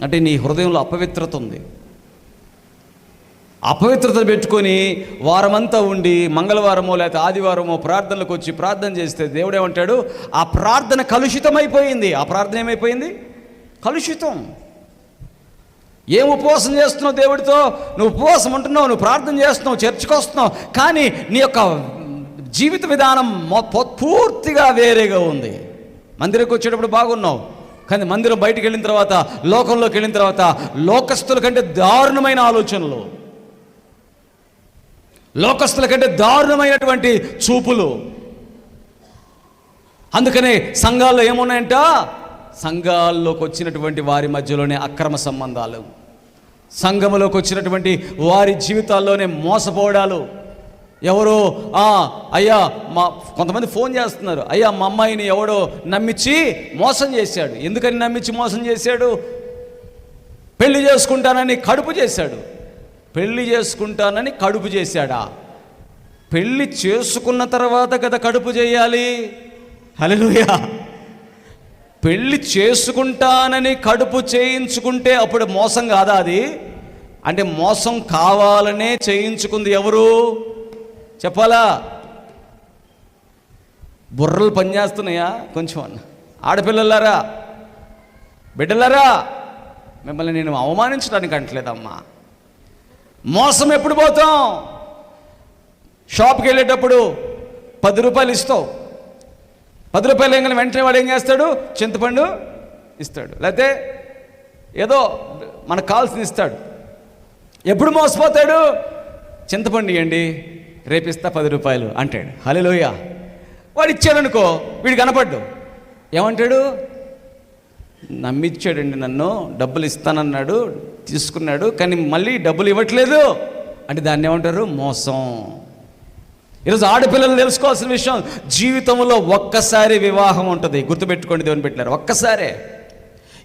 అంటే నీ హృదయంలో అపవిత్రత ఉంది. అపవిత్రత పెట్టుకొని వారమంతా ఉండి మంగళవారమో లేకపోతే ఆదివారమో ప్రార్థనలకు వచ్చి ప్రార్థన చేస్తే దేవుడు ఏమంటాడు? ఆ ప్రార్థన కలుషితమైపోయింది. ఆ ప్రార్థన ఏమైపోయింది? కలుషితం. ఏం ఉపవాసం చేస్తున్నావు దేవుడితో? నువ్వు ఉపవాసం ఉంటున్నావు, నువ్వు ప్రార్థన చేస్తున్నావు, చర్చకు వస్తున్నావు, కానీ నీ యొక్క జీవిత విధానం పూర్తిగా వేరేగా ఉంది. మందిరంకి వచ్చేటప్పుడు బాగున్నావు, కానీ మందిరం బయటికి వెళ్ళిన తర్వాత, లోకంలోకి వెళ్ళిన తర్వాత లోకస్తుల కంటే దారుణమైన ఆలోచనలు, లోకస్తుల కంటే దారుణమైనటువంటి చూపులు. అందుకనే సంఘాల్లో ఏమున్నాయంట? సంఘాల్లోకి వచ్చినటువంటి వారి మధ్యలోనే అక్రమ సంబంధాలు, సంఘములోకి వచ్చినటువంటి వారి జీవితాల్లోనే మోసపోవడాలు. ఎవరో అయ్యా కొంతమంది ఫోన్ చేస్తున్నారు, అయ్యా మా అమ్మాయిని ఎవడో నమ్మించి మోసం చేశాడు. ఎందుకని నమ్మించి మోసం చేశాడు? పెళ్లి చేసుకుంటానని కడుపు చేశాడు. పెళ్లి చేసుకుంటానని కడుపు చేశాడా? పెళ్లి చేసుకున్న తర్వాత కదా కడుపు చేయాలి. హల్లెలూయా. పెళ్లి చేసుకుంటానని కడుపు చేయించుకుంటే అప్పుడు మోసం కాదా అది? అంటే మోసం కావాలనే చేయించుకుంది ఎవరు చెప్పాలా? బుర్రలు పనిచేస్తున్నాయా కొంచెం అన్న? ఆడపిల్లలారా, బిడ్డలారా, మిమ్మల్ని నేను అవమానించడానికి అంటలేదమ్మా. మోసం ఎప్పుడు పోతాం? షాప్కి వెళ్ళేటప్పుడు 10 రూపాయలు ఇస్తావు, 10 రూపాయలు ఏం వెంటనే వాడు ఏం చేస్తాడు? చింతపండు ఇస్తాడు, లేకపోతే ఏదో మనకు కావాల్సింది ఇస్తాడు. ఎప్పుడు మోసపోతాడు? చింతపండు ఇవ్వండి, రేపిస్తా 10 రూపాయలు అంటాడు. హల్లెలూయా. వాడు ఇచ్చాడనుకో, వీడు కనపడ్డు, ఏమంటాడు? నమ్మిచ్చాడండి, నన్ను డబ్బులు ఇస్తానన్నాడు, తీసుకున్నాడు, కానీ మళ్ళీ డబ్బులు ఇవ్వట్లేదు అంటే దాన్ని ఏమంటారు? మోసం. ఈరోజు ఆడపిల్లలు తెలుసుకోవాల్సిన విషయం, జీవితంలో ఒక్కసారి వివాహం ఉంటుంది. గుర్తుపెట్టుకోండి, దేవుని పెట్టారు, ఒక్కసారే.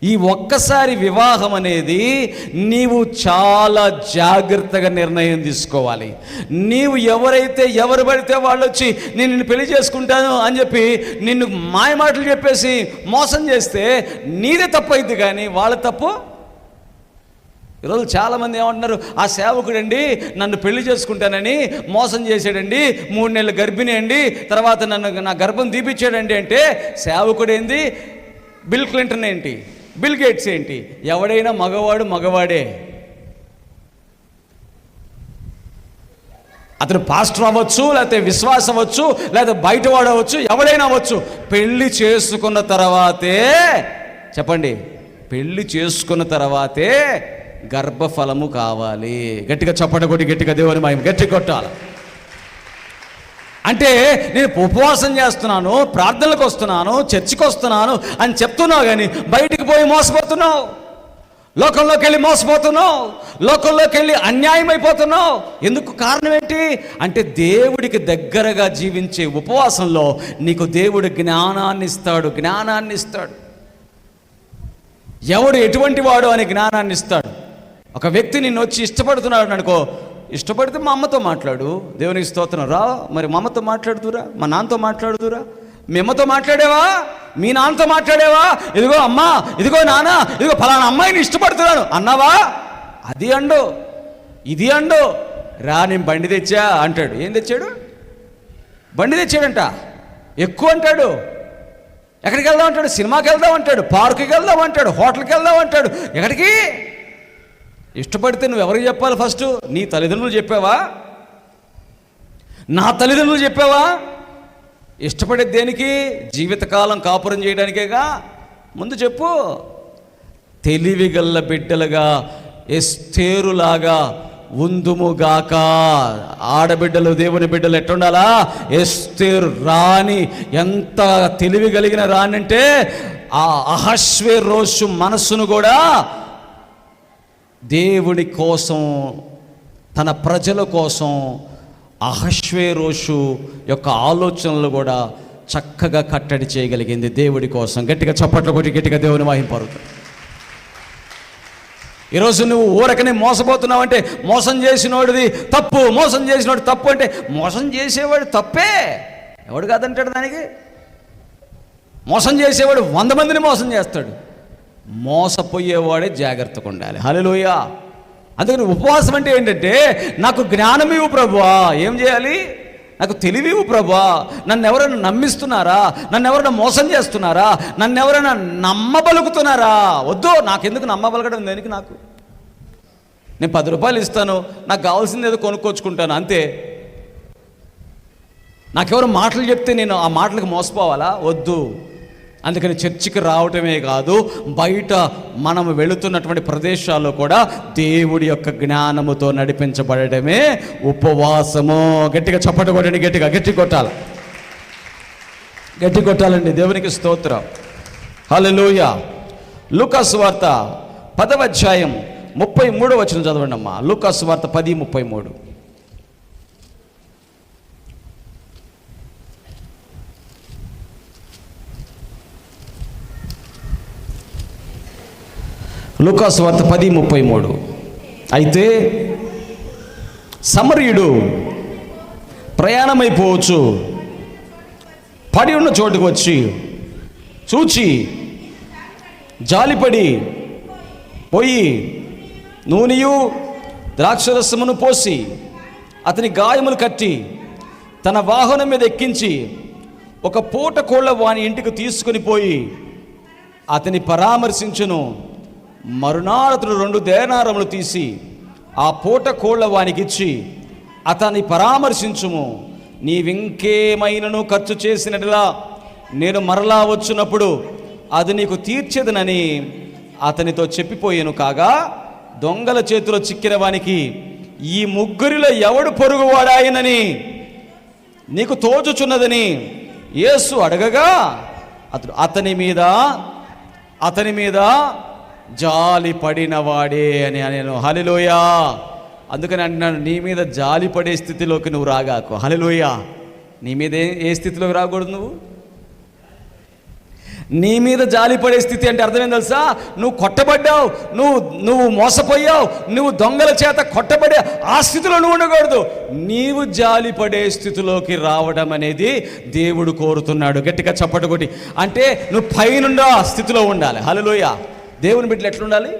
ఈ ఒక్కసారి వివాహం అనేది నీవు చాలా జాగ్రత్తగా నిర్ణయం తీసుకోవాలి. నీవు ఎవరు పడితే వాళ్ళు వచ్చి నేను నిన్ను పెళ్లి చేసుకుంటాను అని చెప్పి నిన్ను మాయమాటలు చెప్పేసి మోసం చేస్తే నీదే తప్పు అయింది, కానీ వాళ్ళ తప్పు. ఈరోజు చాలామంది ఏమంటున్నారు? ఆ సేవకుడండి నన్ను పెళ్లి చేసుకుంటానని మోసం చేశాడండి, 3 నెలలు గర్భిణి అండి, తర్వాత నా గర్భం తీపిచ్చాడండి. అంటే సేవకుడేంది? బిల్ క్లింటన్ ఏంటి? బిల్ గేట్స్ ఏంటి? ఎవడైనా మగవాడే. అతను పాస్టర్ అవ్వచ్చు, లేకపోతే విశ్వాసం అవ్వచ్చు, లేదా బయటవాడు అవ్వచ్చు, ఎవడైనా అవ్వచ్చు. పెళ్లి చేసుకున్న తర్వాతే, చెప్పండి, పెళ్లి చేసుకున్న తర్వాతే గర్భఫలము కావాలి. గట్టిగా చప్పట కొట్టి గట్టిగా దేవుని మహిమ గట్టి కొట్టాలి. అంటే నేను ఉపవాసం చేస్తున్నాను, ప్రార్థనలకు వస్తున్నాను, చర్చికి వస్తున్నాను అని చెప్తున్నావు, కానీ బయటికి పోయి మోసపోతున్నావు, లోకంలోకి వెళ్ళి మోసపోతున్నావు, లోకంలోకి వెళ్ళి అన్యాయం అయిపోతున్నావు. ఎందుకు? కారణం ఏంటి అంటే దేవుడికి దగ్గరగా జీవించే ఉపవాసంలో నీకు దేవుడు జ్ఞానాన్ని ఇస్తాడు. ఎవడు ఎటువంటి వాడు అనే జ్ఞానాన్ని ఇస్తాడు. ఒక వ్యక్తి నిన్ను వచ్చి ఇష్టపడుతున్నాడు అనుకో, ఇష్టపడితే మా అమ్మతో మాట్లాడు, దేవునికి స్తోత్రం. రా మరి మా అమ్మతో మాట్లాడుతురా, మా నాన్నతో మాట్లాడుతురా, మీ అమ్మతో మాట్లాడేవా, మీ నాన్నతో మాట్లాడేవా? ఇదిగో అమ్మా, ఇదిగో నాన్న, ఇదిగో ఫలానా అమ్మాయిని ఇష్టపడుతున్నాను అన్నావా? అది అండు, ఇది అండు. రా నేను బండి తెచ్చా అంటాడు. ఏం తెచ్చాడు? బండి తెచ్చాడంట. ఎక్కువ అంటాడు. ఎక్కడికి వెళ్దాం అంటాడు? సినిమాకి వెళ్దాం అంటాడు, పార్కుకి వెళ్దాం అంటాడు, హోటల్కి వెళ్దాం అంటాడు. ఎక్కడికి? ఇష్టపడితే నువ్వు ఎవరికి చెప్పాలి? ఫస్ట్ నీ తల్లిదండ్రులు చెప్పావా? నా తల్లిదండ్రులు చెప్పావా? ఇష్టపడేది దేనికి? జీవితకాలం కాపురం చేయడానికేగా. ముందు చెప్పు. తెలివిగల్ల బిడ్డలుగా ఎస్తేరులాగా ఉందుముగాక. ఆడబిడ్డలు, దేవుని బిడ్డలు ఎట్టుండాలా? ఎస్తేరు రాణి. ఎంత తెలివి కలిగిన రాణి అంటే ఆ అహష్వేరోషు మనస్సును కూడా దేవుని కోసం, తన ప్రజల కోసం అహష్వేరోషు యొక్క ఆలోచనలు కూడా చక్కగా కట్టడి చేయగలిగింది దేవుడి కోసం. గట్టిగా చప్పట్లు కొట్టి గట్టిగా దేవుని మహింపరుతుంది. ఈరోజు నువ్వు ఊరకనే మోసపోతున్నావంటే మోసం చేసినోడిది తప్పు, మోసం చేసినోడు తప్పు అంటే మోసం చేసేవాడు తప్పే. ఎవడు కాదంటాడు దానికి? మోసం చేసేవాడు 100 మందిని మోసం చేస్తాడు. మోసపోయేవాడే జాగ్రత్తగా ఉండాలి. హల్లెలూయా. అందుకని ఉపవాసం అంటే ఏంటంటే, నాకు జ్ఞానం ఇవ్వు ప్రభువా. ఏం చేయాలి? నాకు తెలివి ఇవ్వు ప్రభువా. నన్ను ఎవరైనా నమ్మిస్తున్నారా? నన్ను ఎవరైనా మోసం చేస్తున్నారా? నన్ను ఎవరైనా నమ్మబలుకుతున్నారా? వద్దు. నాకెందుకు నమ్మబలగడం? దేనికి? నాకు నేను 10 రూపాయలు ఇస్తాను, నాకు కావాల్సింది ఏదో కొనుక్కొచ్చుకుంటాను, అంతే. నాకెవరు మాటలు చెప్తే నేను ఆ మాటలకు మోసపోవాలా? వద్దు. అందుకని చర్చికి రావటమే కాదు, బయట మనం వెళుతున్నటువంటి ప్రదేశాల్లో కూడా దేవుడి యొక్క జ్ఞానముతో నడిపించబడటమే ఉపవాసము. గట్టిగా చప్పట కొట్టండి. గట్టి కొట్టాలి. గట్టి కొట్టాలండి. దేవునికి స్తోత్రం. హల్లెలూయా. లూకాసు వార్త 10వ అధ్యాయం 33వ వచనం చదవండి అమ్మా. లూకాసు వార్త 10:33. లూకాసు వార్త 10:33. అయితే సమరయుడు ప్రయాణమైపోవచ్చు పడి ఉన్న చోటుకు వచ్చి చూచి జాలిపడి పోయి నూనెయు ద్రాక్షరసమును పోసి అతని గాయములు కట్టి తన వాహనం మీద ఎక్కించి ఒక పూట కోళ్ళ వాని ఇంటికి తీసుకుని పోయి అతని పరామర్శించును. మరునాడు అతడు 2 దేనారములు తీసి ఆ పూట కోళ్ళ వానికిచ్చి, అతన్ని పరామర్శించుము, నీవింకేమైనను ఖర్చు చేసినట్లా నేను మరలా వచ్చినప్పుడు అది నీకు తీర్చేదనని అతనితో చెప్పిపోయాను. కాగా దొంగల చేతిలో చిక్కిన వానికి ఈ ముగ్గురిలో ఎవడు పొరుగువాడాయనని నీకు తోచుచున్నదని యేసు అడగగా అతని మీద జాలి పడినవాడే అని నేను. హల్లెలూయా. అందుకని అంటున్నాను, నీ మీద జాలి పడే స్థితిలోకి నువ్వు రాగాకు. హల్లెలూయా. నీ మీద ఏ స్థితిలోకి రాకూడదు? నీ మీద జాలి పడే స్థితి అంటే అర్థమేం తెలుసా? నువ్వు కొట్టబడ్డావు, నువ్వు మోసపోయావు, నువ్వు దొంగల చేత కొట్టబడే ఆ స్థితిలో నువ్వు ఉండకూడదు. నీవు జాలి పడే స్థితిలోకి రావడం అనేది దేవుడు కోరుతున్నాడు. గట్టిగా చప్పటి కొట్టి. అంటే నువ్వు పైనుండా స్థితిలో ఉండాలి. హల్లెలూయా. దేవుని బిడ్డలు ఎట్లుండాలి?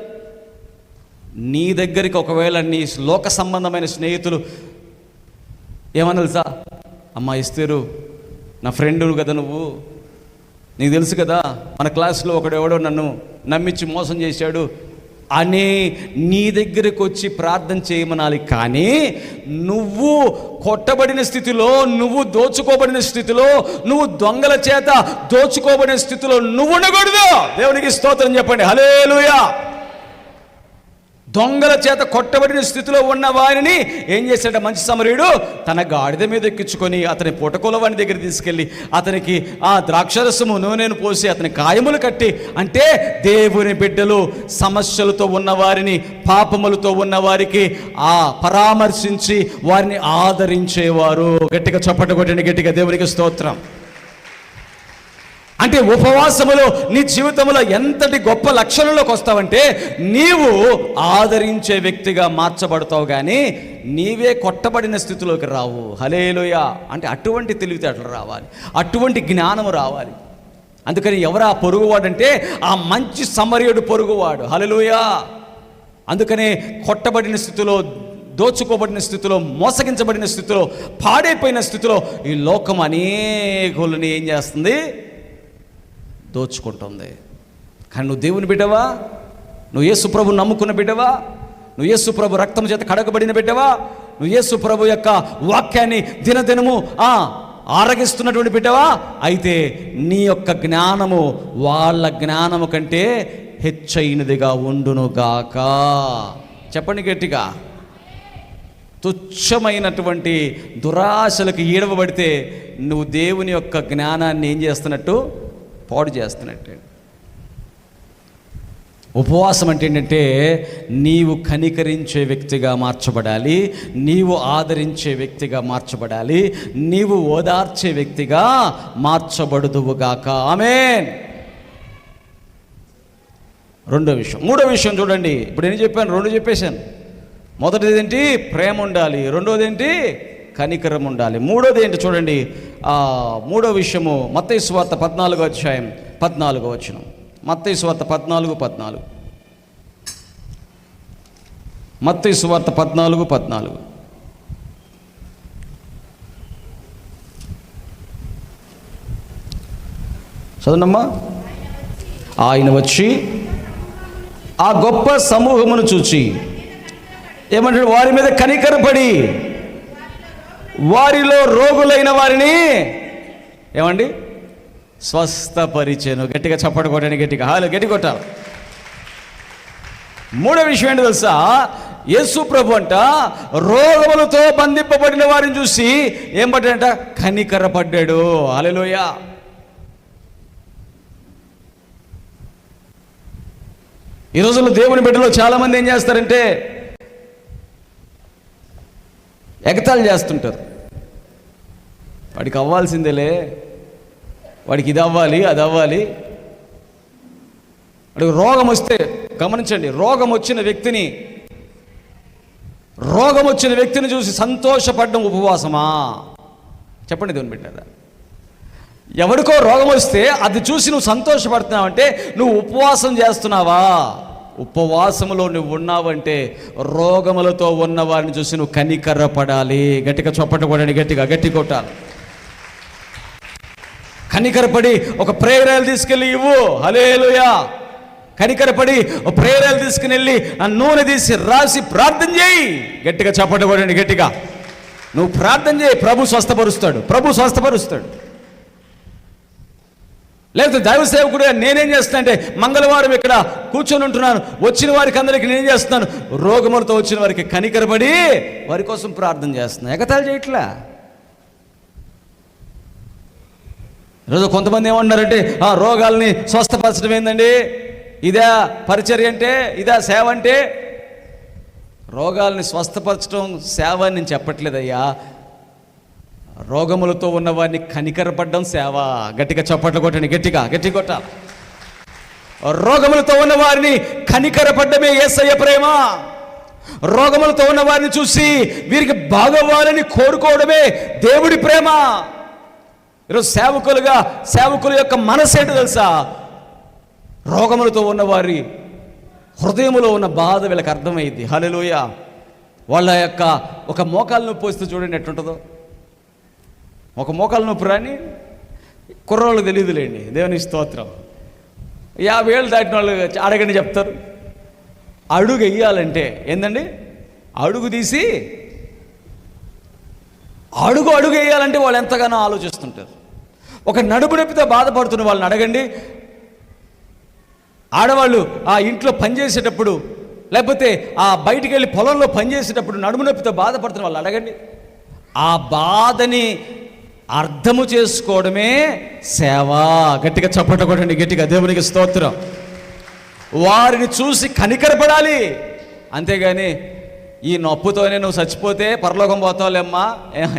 నీ దగ్గరికి ఒకవేళ నీ లోక సంబంధమైన స్నేహితులు ఏమన్నా తెలుసా? అమ్మా ఇస్తారు, నా ఫ్రెండు కదా నువ్వు, నీకు తెలుసు కదా మన క్లాస్లో ఒకడెవడో నన్ను నమ్మించి మోసం చేశాడు అని నీ దగ్గరికి వచ్చి ప్రార్థన చేయమనాలి. కానీ నువ్వు కొట్టబడిన స్థితిలో, నువ్వు దోచుకోబడిన స్థితిలో, నువ్వు దొంగల చేత దోచుకోబడిన స్థితిలో నువ్వు ఉండకూడదు. దేవునికి స్తోత్రం చెప్పండి. హల్లెలూయా. దొంగల చేత కొట్టబడిన స్థితిలో ఉన్న వారిని ఏం చేశాడు మంచి సమరయుడు? తన గాడిద మీద ఎక్కించుకొని అతని పుటకులవాని దగ్గర తీసుకెళ్ళి అతనికి ఆ ద్రాక్షరసము నూనెను పోసి అతని గాయములు కట్టి, అంటే దేవుని బిడ్డలు సమస్యలతో ఉన్నవారిని, పాపములతో ఉన్నవారికి ఆ పరామర్శించి వారిని ఆదరించేవారు. గట్టిగా చప్పట్లు కొట్టండి. గట్టిగా దేవునికి స్తోత్రం. అంటే ఉపవాసములో నీ జీవితంలో ఎంతటి గొప్ప లక్షణంలోకి వస్తావంటే నీవు ఆదరించే వ్యక్తిగా మార్చబడతావు, కానీ నీవే కొట్టబడిన స్థితిలోకి రావు. హల్లెలూయా. అంటే అటువంటి తెలివితేటలు రావాలి, అటువంటి జ్ఞానము రావాలి. అందుకని ఎవరా పొరుగువాడంటే ఆ మంచి సమరయుడు పొరుగువాడు. హల్లెలూయా. అందుకనే కొట్టబడిన స్థితిలో, దోచుకోబడిన స్థితిలో, మోసగించబడిన స్థితిలో, పాడైపోయిన స్థితిలో ఈ లోకం అనేకులని ఏం చేస్తుంది? దోచుకుంటుంది. కానీ నువ్వు దేవుని బిడ్డవా? నువ్వు యేసు ప్రభువుని నమ్ముకున్న బిడ్డవా? నువ్వు యేసు ప్రభు రక్తం చేత కడగబడిన బిడ్డవా? నువ్వు యేసు ప్రభు యొక్క వాక్యాన్ని దినదినము ఆరగిస్తున్నటువంటి బిడ్డవా? అయితే నీ యొక్క జ్ఞానము వాళ్ళ జ్ఞానము కంటే హెచ్చైనదిగా ఉండునుగాక. చెప్పండి గట్టిగా. తుచ్చమైనటువంటి దురాశలకు ఈడవబడితే నువ్వు దేవుని యొక్క జ్ఞానాన్ని ఏం చేస్తున్నట్టు? పాడు చేస్తున్నట్టే. ఉపవాసం అంటే ఏంటంటే నీవు కనికరించే వ్యక్తిగా మార్చబడాలి, నీవు ఆదరించే వ్యక్తిగా మార్చబడాలి, నీవు ఓదార్చే వ్యక్తిగా మార్చబడుదువుగాక. ఆమేన్. రెండో విషయం. మూడో విషయం చూడండి. ఇప్పుడు నేను చెప్పాను, రెండు చెప్పేశాను. మొదటిది ఏంటి? ప్రేమ ఉండాలి. రెండోది ఏంటి? కనికరం ఉండాలి. మూడోది ఏంటి చూడండి. మూడో విషయము మత్తయి సువార్త 14వ అధ్యాయం 14వ వచనం. మత్తయి సువార్త 14:14. మత్తయి సువార్త 14:14. చదవమ్మా. ఆయన వచ్చి ఆ గొప్ప సమూహమును చూచి ఏమంటాడు? వారి మీద కనికరపడి వారిలో రోగులైన వారిని ఏమండి? స్వస్థపరిచెను. గట్టిగా చప్పట కొట్టండి. గట్టిగా గట్టి కొట్టాలి. మూడో విషయం ఏంటి తెలుసా? యేసు ప్రభు అంట రోగములతో బంధింపబడిన వారిని చూసి ఏం పడ్డాడంట? కనికరపడ్డాడు. హల్లెలూయా. ఈ రోజుల్లో దేవుని బిడ్డలో చాలామంది ఏం చేస్తారంటే ఎగతాళి చేస్తుంటారు. వాడికి అవ్వాల్సిందేలే, వాడికి ఇది అవ్వాలి, అది అవ్వాలి. వాడికి రోగం వస్తే గమనించండి, రోగం వచ్చిన వ్యక్తిని చూసి సంతోషపడడం ఉపవాసమా? చెప్పండి దేవుని బిడ్డలారా. ఎవరికో రోగం వస్తే అది చూసి నువ్వు సంతోషపడుతున్నావంటే నువ్వు ఉపవాసం చేస్తున్నావా? ఉపవాసములో నువ్వు ఉన్నావంటే రోగములతో ఉన్న వారిని చూసి నువ్వు కనికరపడాలి. గట్టిగా చప్పట కొట్టండి. గట్టి కొట్టాలి. కనికరపడి ఒక ప్రేయర్లు తీసుకెళ్ళి ఇవ్వు. హల్లెలూయా. కనికరపడి ఒక ప్రేయర్లు తీసుకుని వెళ్ళి ఆ నూనె తీసి రాసి ప్రార్థన చేయి. గట్టిగా చప్పట కొట్టండి. గట్టిగా నువ్వు ప్రార్థన చేయి. ప్రభు స్వస్థపరుస్తాడు. లేకపోతే దైవ సేవకుడు నేనేం చేస్తున్నా అంటే మంగళవారం ఇక్కడ కూర్చొని ఉంటున్నాను, వచ్చిన వారికి అందరికీ నేనేం చేస్తున్నాను? రోగములతో వచ్చిన వారికి కనికరపడి వారి కోసం ప్రార్థన చేస్తున్నా. ఎగతాళి చేయట్లా. ఈరోజు కొంతమంది ఏమన్నారంటే రోగాల్ని స్వస్థపరచడం ఏందండి? ఇదా పరిచర్య అంటే? ఇదా సేవ అంటే? రోగాల్ని స్వస్థపరచడం సేవ అని నేను చెప్పట్లేదయ్యా. రోగములతో ఉన్నవారిని కనికరపడ్డం సేవ. గట్టిగా చప్పట్లు కొట్టండి. గట్టి కొట్టాలి. రోగములతో ఉన్న వారిని కనికరపడ్డమే యేసయ్య ప్రేమ. రోగములతో ఉన్న వారిని చూసి వీరికి బాగవ్వాలని కోరుకోవడమే దేవుడి ప్రేమ. ఈరోజు సేవకుల యొక్క మనసు ఏంటో తెలుసా? రోగములతో ఉన్నవారి హృదయములో ఉన్న బాధ వీళ్ళకి అర్థమైంది. హల్లెలూయా. వాళ్ళ యొక్క ఒక మోకాలు నొప్పి వస్తే చూడండి ఎట్లుంటుందో. ఒక మోకాలు నొప్పి రాని కుర్రోళ్ళకి తెలియదులేండి. దేవుని స్తోత్రం. 50 ఏళ్ళు దాటిన వాళ్ళు అడగండి చెప్తారు. అడుగు వెయ్యాలంటే ఏందండి? అడుగు తీసి అడుగు వేయాలంటే వాళ్ళు ఎంతగానో ఆలోచిస్తుంటారు. ఒక నడుము నొప్పితో బాధపడుతున్న వాళ్ళని అడగండి. ఆడవాళ్ళు ఆ ఇంట్లో పనిచేసేటప్పుడు లేకపోతే ఆ బయటికి వెళ్ళి పొలంలో పనిచేసేటప్పుడు నడుము నొప్పితో బాధపడుతున్న వాళ్ళు అడగండి. ఆ బాధని అర్థము చేసుకోవడమే సేవ. గట్టిగా చప్పట కొట్టండి. గట్టిగా దేవునికి స్తోత్రం. వారిని చూసి కనికరపడాలి. అంతేగాని ఈ నొప్పుతోనే నువ్వు చచ్చిపోతే పరలోకం పోతావులేమ్మా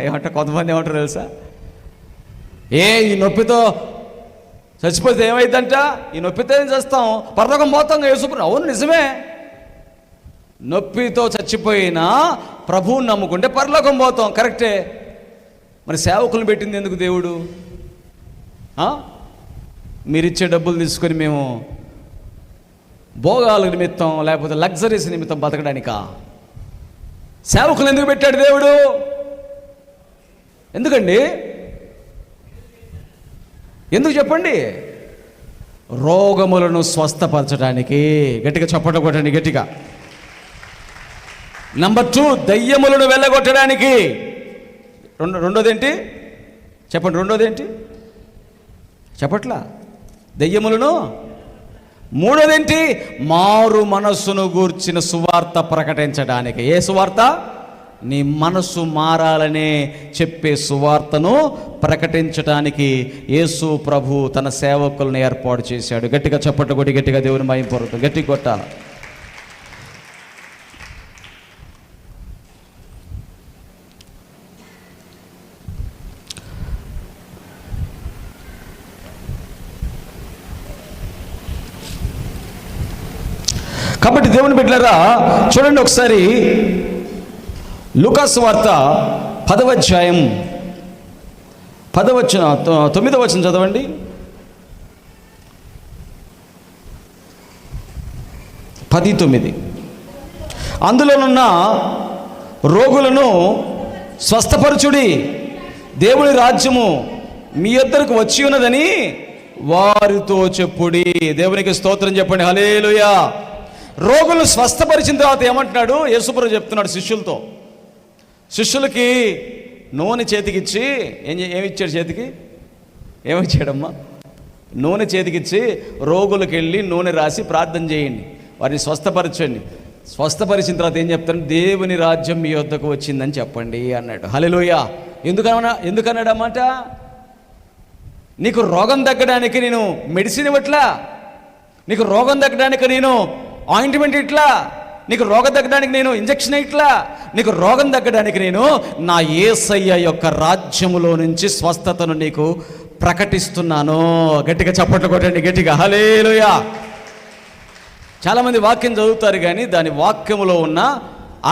ఏమంటారు కొంతమంది. ఏమంటారు తెలుసా? ఈ నొప్పితో చచ్చిపోతే ఏమైందంట? ఈ నొప్పితో ఏం చేస్తాం? పరలోకం పోతాం యేసుప్రభు. అవును, నిజమే. నొప్పితో చచ్చిపోయినా ప్రభువుని నమ్ముకుంటే పరలోకం పోతాం, కరెక్టే. మరి సేవకులను పెట్టింది ఎందుకు దేవుడు? మీరిచ్చే డబ్బులు తీసుకొని మేము భోగాల నిమిత్తం లేకపోతే లగ్జరీస్ నిమిత్తం బతకడానికా? సేవకులు ఎందుకు పెట్టాడు దేవుడు? ఎందుకండి? ఎందుకు చెప్పండి? రోగములను స్వస్థపరచడానికి. గట్టిగా చప్పట్లు కొట్టండి, గట్టిగా. నంబర్ 2, దయ్యములను వెళ్ళగొట్టడానికి. రెండోదేంటి చెప్పండి? రెండోదేంటి చెప్పట్లా? దయ్యములను. మూడోదేంటి? మారు మనస్సును గూర్చిన సువార్త ప్రకటించడానికి. ఏ సువార్త? నీ మనస్సు మారాలనే చెప్పే సువార్తను ప్రకటించడానికి యేసు ప్రభు తన సేవకులను ఏర్పాటు చేశాడు. గట్టిగా చప్పట్లు కొట్టి గట్టిగా దేవుని మహిమపరుతుంది. గట్టిగా కొట్టాలి. కాబట్టి దేవుని బిడ్డలారా చూడండి ఒకసారి, లూకాసు వార్త 10వ అధ్యాయం 9వ వచనం చదవండి. 10:9. అందులోనున్న రోగులను స్వస్థపరచుడి, దేవుని రాజ్యము మీ యొద్దకు వచ్చి ఉన్నదని వారితో చెప్పుడి. దేవునికి స్తోత్రం చెప్పండి. హల్లెలూయా. రోగులు స్వస్థపరిచిన తర్వాత ఏమంటున్నాడు? యేసుప్రభు చెప్తున్నాడు శిష్యులతో. శిష్యులకి నూనె చేతికిచ్చి ఏమిచ్చాడు? చేతికి ఏమిచ్చాడమ్మా? నూనె చేతికిచ్చి రోగులకు వెళ్ళి నూనె రాసి ప్రార్థన చేయండి, వారిని స్వస్థపరచండి. స్వస్థపరిచిన తర్వాత ఏం చెప్తాను? దేవుని రాజ్యం మీ వద్దకు వచ్చిందని చెప్పండి అన్నాడు. హల్లెలూయా. ఎందుకన్నాడు అన్నమాట? నీకు రోగం తగ్గడానికి నేను మెడిసిన్ ఇవ్వట్లా, నీకు రోగం తగ్గడానికి నేను ఆయింట్మెంట్ ఇట్లా, నీకు రోగం తగ్గడానికి నేను ఇంజక్షన్ ఇట్లా, నీకు రోగం తగ్గడానికి నేను నా యేసయ్య యొక్క రాజ్యములో నుంచి స్వస్థతను నీకు ప్రకటిస్తున్నాను. గట్టిగా చప్పట్లు కొట్టండి, గట్టిగా హల్లెలూయా. చాలామంది వాక్యం చదువుతారు కానీ దాని వాక్యములో ఉన్న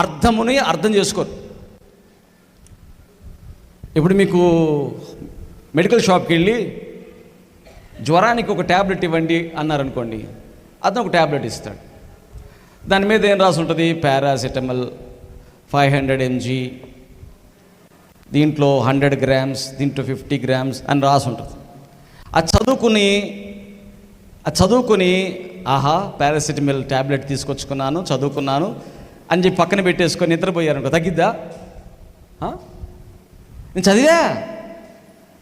అర్థముని అర్థం చేసుకోరు. ఇప్పుడు మీకు మెడికల్ షాప్కి వెళ్ళి జ్వరానికి ఒక ట్యాబ్లెట్ ఇవ్వండి అన్నారనుకోండి, అతను ఒక ట్యాబ్లెట్ ఇస్తాడు. దాని మీద ఏం రాసి ఉంటుంది? పారాసిటమల్ 500 mg, దీంట్లో 100 grams, దీంట్లో 50 grams అని రాసి ఉంటుంది. అది చదువుకుని ఆహా పారాసిటమల్ ట్యాబ్లెట్ తీసుకొచ్చుకున్నాను, చదువుకున్నాను అని చెప్పి పక్కన పెట్టేసుకొని నిద్రపోయారనుకో, తగ్గిద్దా? నేను చదివా,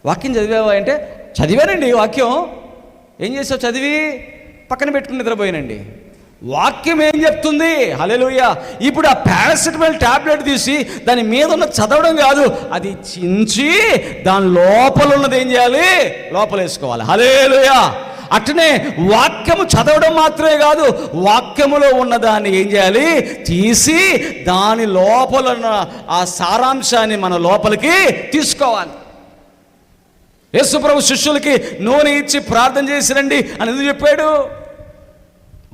వాక్యం చదివావా అంటే చదివానండి వాక్యం. ఏం చేసావు? చదివి పక్కన పెట్టుకుని నిద్రపోయానండి. వాక్యం ఏం చెప్తుంది? హల్లెలూయా. ఇప్పుడు ఆ పారాసిటమల్ ట్యాబ్లెట్ తీసి దాని మీద ఉన్న చదవడం కాదు, అది చించి దాని లోపల ఉన్నది ఏం చేయాలి? లోపల వేసుకోవాలి. హల్లెలూయా. అట్లనే వాక్యము చదవడం మాత్రమే కాదు, వాక్యములో ఉన్నదాన్ని ఏం చేయాలి? తీసి దాని లోపల ఉన్న ఆ సారాంశాన్ని మన లోపలికి తీసుకోవాలి. యేసుప్రభు శిష్యులకి నూనె ఇచ్చి ప్రార్థన చేసిరండి అని ఎందుకు చెప్పాడు?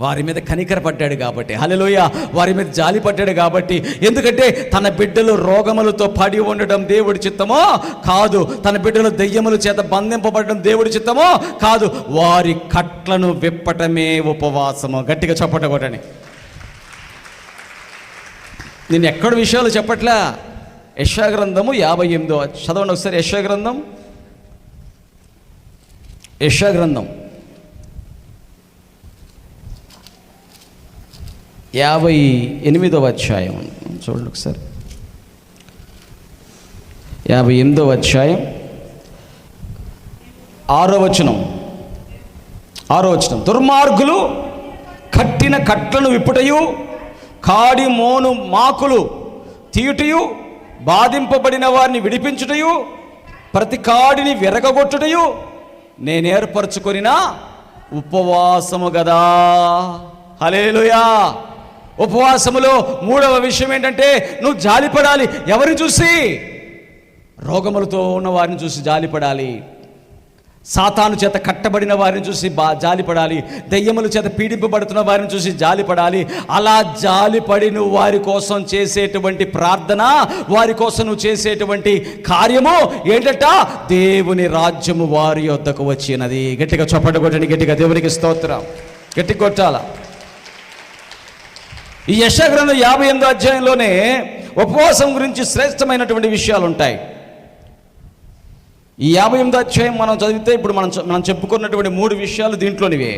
వారి మీద కనికరపడ్డాడు కాబట్టి. హల్లెలూయా. వారి మీద జాలి పడ్డాడు కాబట్టి. ఎందుకంటే తన బిడ్డలు రోగములతో పడి ఉండడం దేవుడి చిత్తమో కాదు, తన బిడ్డలు దెయ్యముల చేత బంధింపబడడం దేవుడి చిత్తమో కాదు, వారి కట్లను విప్పటమే ఉపవాసము. గట్టిగా చప్పట కొట్టండి. నేను ఎక్కడ విషయాలు చెప్పట్లా. యెషయా గ్రంథము 58 చదవండి ఒకసారి. యెషయా గ్రంథం 58వ అధ్యాయం చూడండి ఒకసారి. 58వ అధ్యాయం 6వ వచనం. దుర్మార్గులు కట్టిన కట్లను విప్పుటయు, కాడి మోను మాకులు తీయుటయు, బాధింపబడిన వారిని విడిపించుటయు, ప్రతి కాడిని విరగగొట్టుటయు నేను ఏర్పరచుకొనిన ఉపవాసము గదా. హల్లెలూయా. ఉపవాసములో 3వ విషయం ఏంటంటే నువ్వు జాలిపడాలి. ఎవరిని చూసి? రోగములతో ఉన్న వారిని చూసి జాలిపడాలి. సాతాను చేత కట్టబడిన వారిని చూసి జాలిపడాలి, దెయ్యముల చేత పీడింపబడుతున్న వారిని చూసి జాలిపడాలి. అలా జాలిపడి నువ్వు వారి కోసం చేసేటువంటి ప్రార్థన, వారి కోసం నువ్వు చేసేటువంటి కార్యము ఏంటట? దేవుని రాజ్యము వారి యొద్దకు వచ్చినది. గట్టిగా చప్పట్లు కొట్టండి, గట్టిగా దేవునికి స్తోత్రం, గట్టి కొట్టాల. ఈ యెషయా గ్రంథం 58వ అధ్యాయంలోనే ఉపవాసం గురించి శ్రేష్టమైనటువంటి విషయాలు ఉంటాయి. ఈ 58వ అధ్యాయం మనం చదివితే ఇప్పుడు మనం చెప్పుకున్నటువంటి 3 విషయాలు దీంట్లోనివే.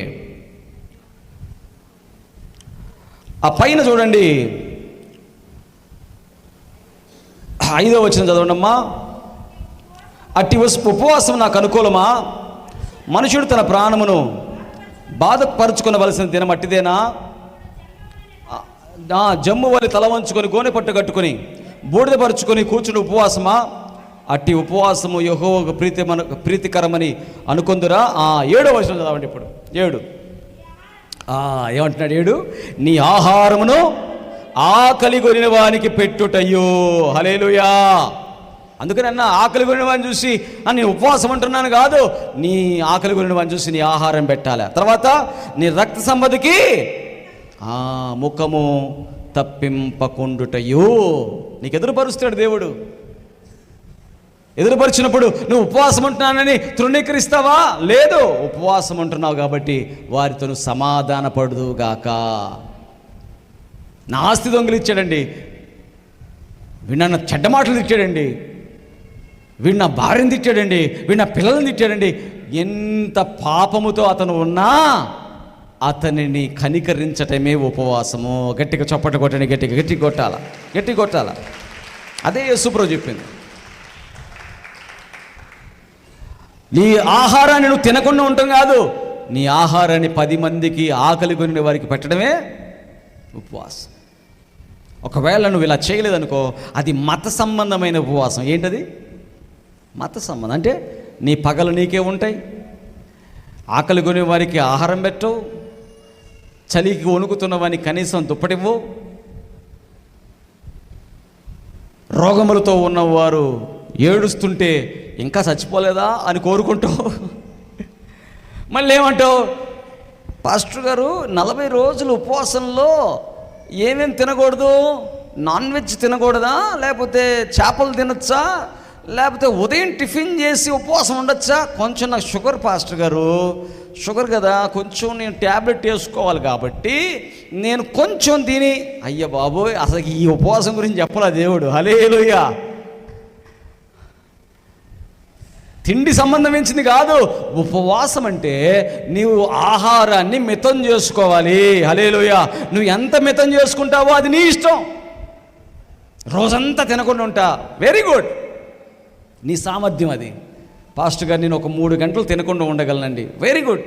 ఆ పైన చూడండి, 5వ వచనం చదవండమ్మా. అట్టి ఉపవాసం నాకు అనుకూలమా? మనుషుడు తన ప్రాణమును బాధపరుచుకునవలసిన దినం అట్టిదేనా? జమ్ము వలి తల వంచుకొని గోనె పట్టు కట్టుకొని బూడిదపరుచుకొని కూర్చుని ఉపవాసమా? అట్టి ఉపవాసము యెహోవాకు ప్రీతికరమని అనుకొందురా. 7వ వచనం చదవండి ఇప్పుడు. 7 ఏమంటున్నాడు? 7 నీ ఆహారమును ఆకలి కొనిన వానికి పెట్టుటయ్యో. హల్లెలూయా. అందుకని అన్న ఆకలి కొనిన వాడిని చూసి నేను ఉపవాసం అంటున్నాను కాదు, నీ ఆకలి కొనిన వాడిని చూసి నీ ఆహారం పెట్టాలి. తర్వాత నీ రక్త సంపదకి ముఖము తప్పింపకుండుటయో. నీకు ఎదురుపరుస్తాడు దేవుడు. ఎదురుపరిచినప్పుడు నువ్వు ఉపవాసం అంటున్నానని తృణీకరిస్తావా? లేదు, ఉపవాసం అంటున్నావు కాబట్టి వారితో సమాధాన పడుదుగాక. నా ఆస్తి దొంగలు ఇచ్చాడండి, వీడు చెడ్డ మాటలు తిట్టాడండి, వీడు నా భార్యను తిట్టాడండి, వీడు నా పిల్లల్ని తిట్టాడండి. ఎంత పాపముతో అతను ఉన్నా అతనిని కనికరించటమే ఉపవాసము. గట్టిగా చప్పట కొట్టండి, గట్టి కొట్టాల, గట్టి కొట్టాల. అదే యేసుప్రభు చెప్పింది. నీ ఆహారాన్ని నువ్వు తినకుండా ఉండటం కాదు, నీ ఆహారాన్ని 10 మందికి ఆకలి కొనిన వారికి పెట్టడమే ఉపవాసం. ఒకవేళ నువ్వు ఇలా చేయలేదనుకో, అది మత సంబంధమైన ఉపవాసం. ఏంటది? మత సంబంధం. అంటే నీ పగలు నీకే ఉంటాయి, ఆకలి కొనే వారికి ఆహారం పెట్టవు, చలికి వణుకుతున్న వారికి కనీసం దుప్పటివ్వు, రోగములతో ఉన్నవారు ఏడుస్తుంటే ఇంకా చచ్చిపోలేదా అని కోరుకుంటావు. మళ్ళీ ఏమంటావు? పాస్టర్ గారు 40 రోజులు ఉపవాసంలో ఏమేం తినకూడదు? నాన్ వెజ్ తినకూడదా? లేకపోతే చేపలు తినొచ్చా? లేకపోతే ఉదయం టిఫిన్ చేసి ఉపవాసం ఉండొచ్చా? కొంచెం నాకు షుగర్ పాస్టర్ గారు, షుగర్ కదా, కొంచెం నేను ట్యాబ్లెట్ వేసుకోవాలి కాబట్టి నేను కొంచెం తిని. అయ్య బాబోయ్, అసలు ఈ ఉపవాసం గురించి చెప్పలా దేవుడు. హల్లెలూయా. తిండి సంబంధించింది కాదు ఉపవాసం అంటే. నీవు ఆహారాన్ని మితం చేసుకోవాలి. హల్లెలూయా. నువ్వు ఎంత మితం చేసుకుంటావో అది నీ ఇష్టం. రోజంతా తినకుండా ఉంటా, వెరీ గుడ్, నీ సామర్థ్యం అది. పాస్టర్ గారు నేను ఒక 3 గంటలు తినకుండా ఉండగలనండి, వెరీ గుడ్.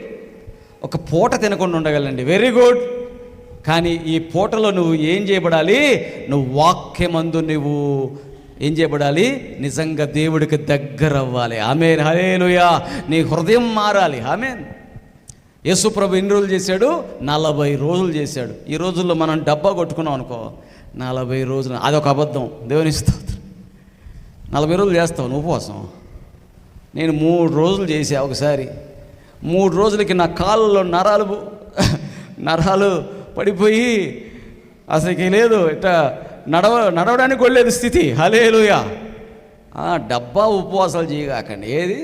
ఒక పూట తినకుండా ఉండగలనండి, వెరీ గుడ్. కానీ ఈ పూటలో నువ్వు ఏం చేయబడాలి? నువ్వు వాక్యమందు నువ్వు ఏం చేయబడాలి? నిజంగా దేవుడికి దగ్గర అవ్వాలి. ఆమేన్, హల్లెలూయా. నీ హృదయం మారాలి. ఆమేన్. యేసు ప్రభు ఎన్ని రోజులు చేశాడు? 40 రోజులు చేశాడు. ఈ రోజుల్లో మనం డబ్బా కొట్టుకున్నాం అనుకో, 40 రోజులు, అదొక అబద్ధం. దేవుని స్తోత్రం. 40 రోజులు చేస్తావు నువ్వు ఉపవాసం. నేను 3 రోజులు చేసా ఒకసారి. 3 రోజులకి నా కాళ్ళలో నరాలు పడిపోయి అసలుకి లేదు, ఇట్లా నడవడానికి వెళ్ళేది స్థితి. హల్లెలూయా. డబ్బా ఉపవాసాలు చేయగాకండి. ఏది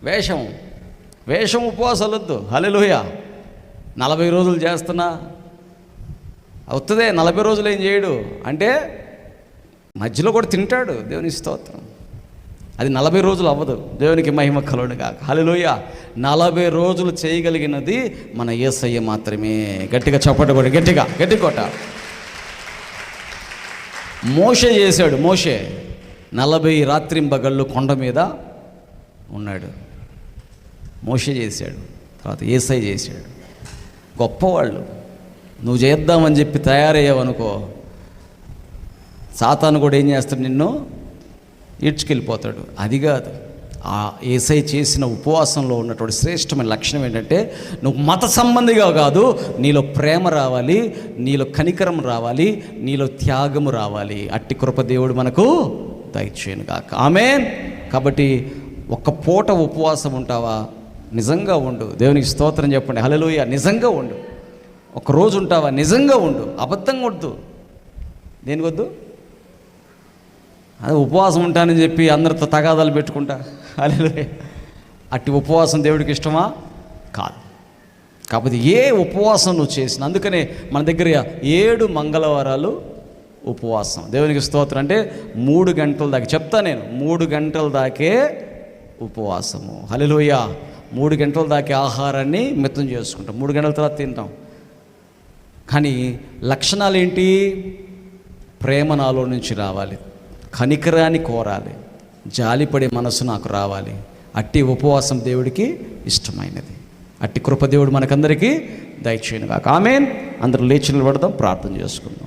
వేషం ఉపవాసాలు వద్దు. హల్లెలూయా. 40 రోజులు చేస్తున్నా అవుతుందే. 40 రోజులు ఏం చేయడు అంటే మధ్యలో కూడా తింటాడు. దేవుని స్తోత్రం. అది 40 రోజులు అవ్వదు. దేవునికి మహిమ కలుగును గాక. హల్లెలూయా. 40 రోజులు చేయగలిగినది మన యేసయ్య మాత్రమే. గట్టిగా చప్పట కొట్టి గట్టి కొట్ట. మోషే చేశాడు. మోషే 40 రాత్రింబగళ్ళు కొండ మీద ఉన్నాడు. మోషే చేశాడు. తర్వాత యేసయ్య చేశాడు. గొప్పవాళ్ళు. నువ్వు చేద్దామని చెప్పి తయారయ్యావనుకో, సాతాను కూడా ఏం చేస్తాడు? నిన్ను ఈడ్చుకెళ్ళిపోతాడు. అది కాదు. ఆ యేసయ్య చేసిన ఉపవాసంలో ఉన్నటువంటి శ్రేష్టమైన లక్షణం ఏంటంటే, నువ్వు మత సంబంధిగా కాదు, నీలో ప్రేమ రావాలి, నీలో కనికరం రావాలి, నీలో త్యాగము రావాలి. అట్టి కృప దేవుడు మనకు దయచేయును గాక. ఆమేన్. కాబట్టి ఒక్క పూట ఉపవాసం ఉంటావా? నిజంగా ఉండు. దేవునికి స్తోత్రం చెప్పండి. హల్లెలూయా. నిజంగా ఉండు. ఒక రోజు ఉంటావా? నిజంగా ఉండు. అబద్ధంగా వద్దు. దేనికి వద్దు? అదే ఉపవాసం ఉంటానని చెప్పి అందరితో తగాదాలు పెట్టుకుంటా. హల్లెలూయా. అట్టి ఉపవాసం దేవుడికి ఇష్టమా? కాదు. కాకపోతే ఏ ఉపవాసం నువ్వు చేసిన, అందుకనే మన దగ్గర 7 మంగళవారాలు ఉపవాసం. దేవునికి స్తోత్రం. అంటే 3 గంటల దాకా చెప్తా నేను, 3 గంటల దాకే ఉపవాసము. హల్లెలూయా. 3 గంటల దాకా ఆహారాన్ని మితం చేసుకుంటాం, 3 గంటల తర్వాత తింటాం. కానీ లక్షణాలు ఏంటి? ప్రేమ నాలో నుంచి రావాలి, కనికరాన్ని కోరాలి, జాలిపడే మనసు నాకు రావాలి. అట్టి ఉపవాసం దేవుడికి ఇష్టమైనది. అట్టి కృప దేవుడు మనకందరికీ దయచేయును గాక. ఆమేన్. అందరూ లేచి నిలబడదాం, ప్రార్థన చేసుకుందాం.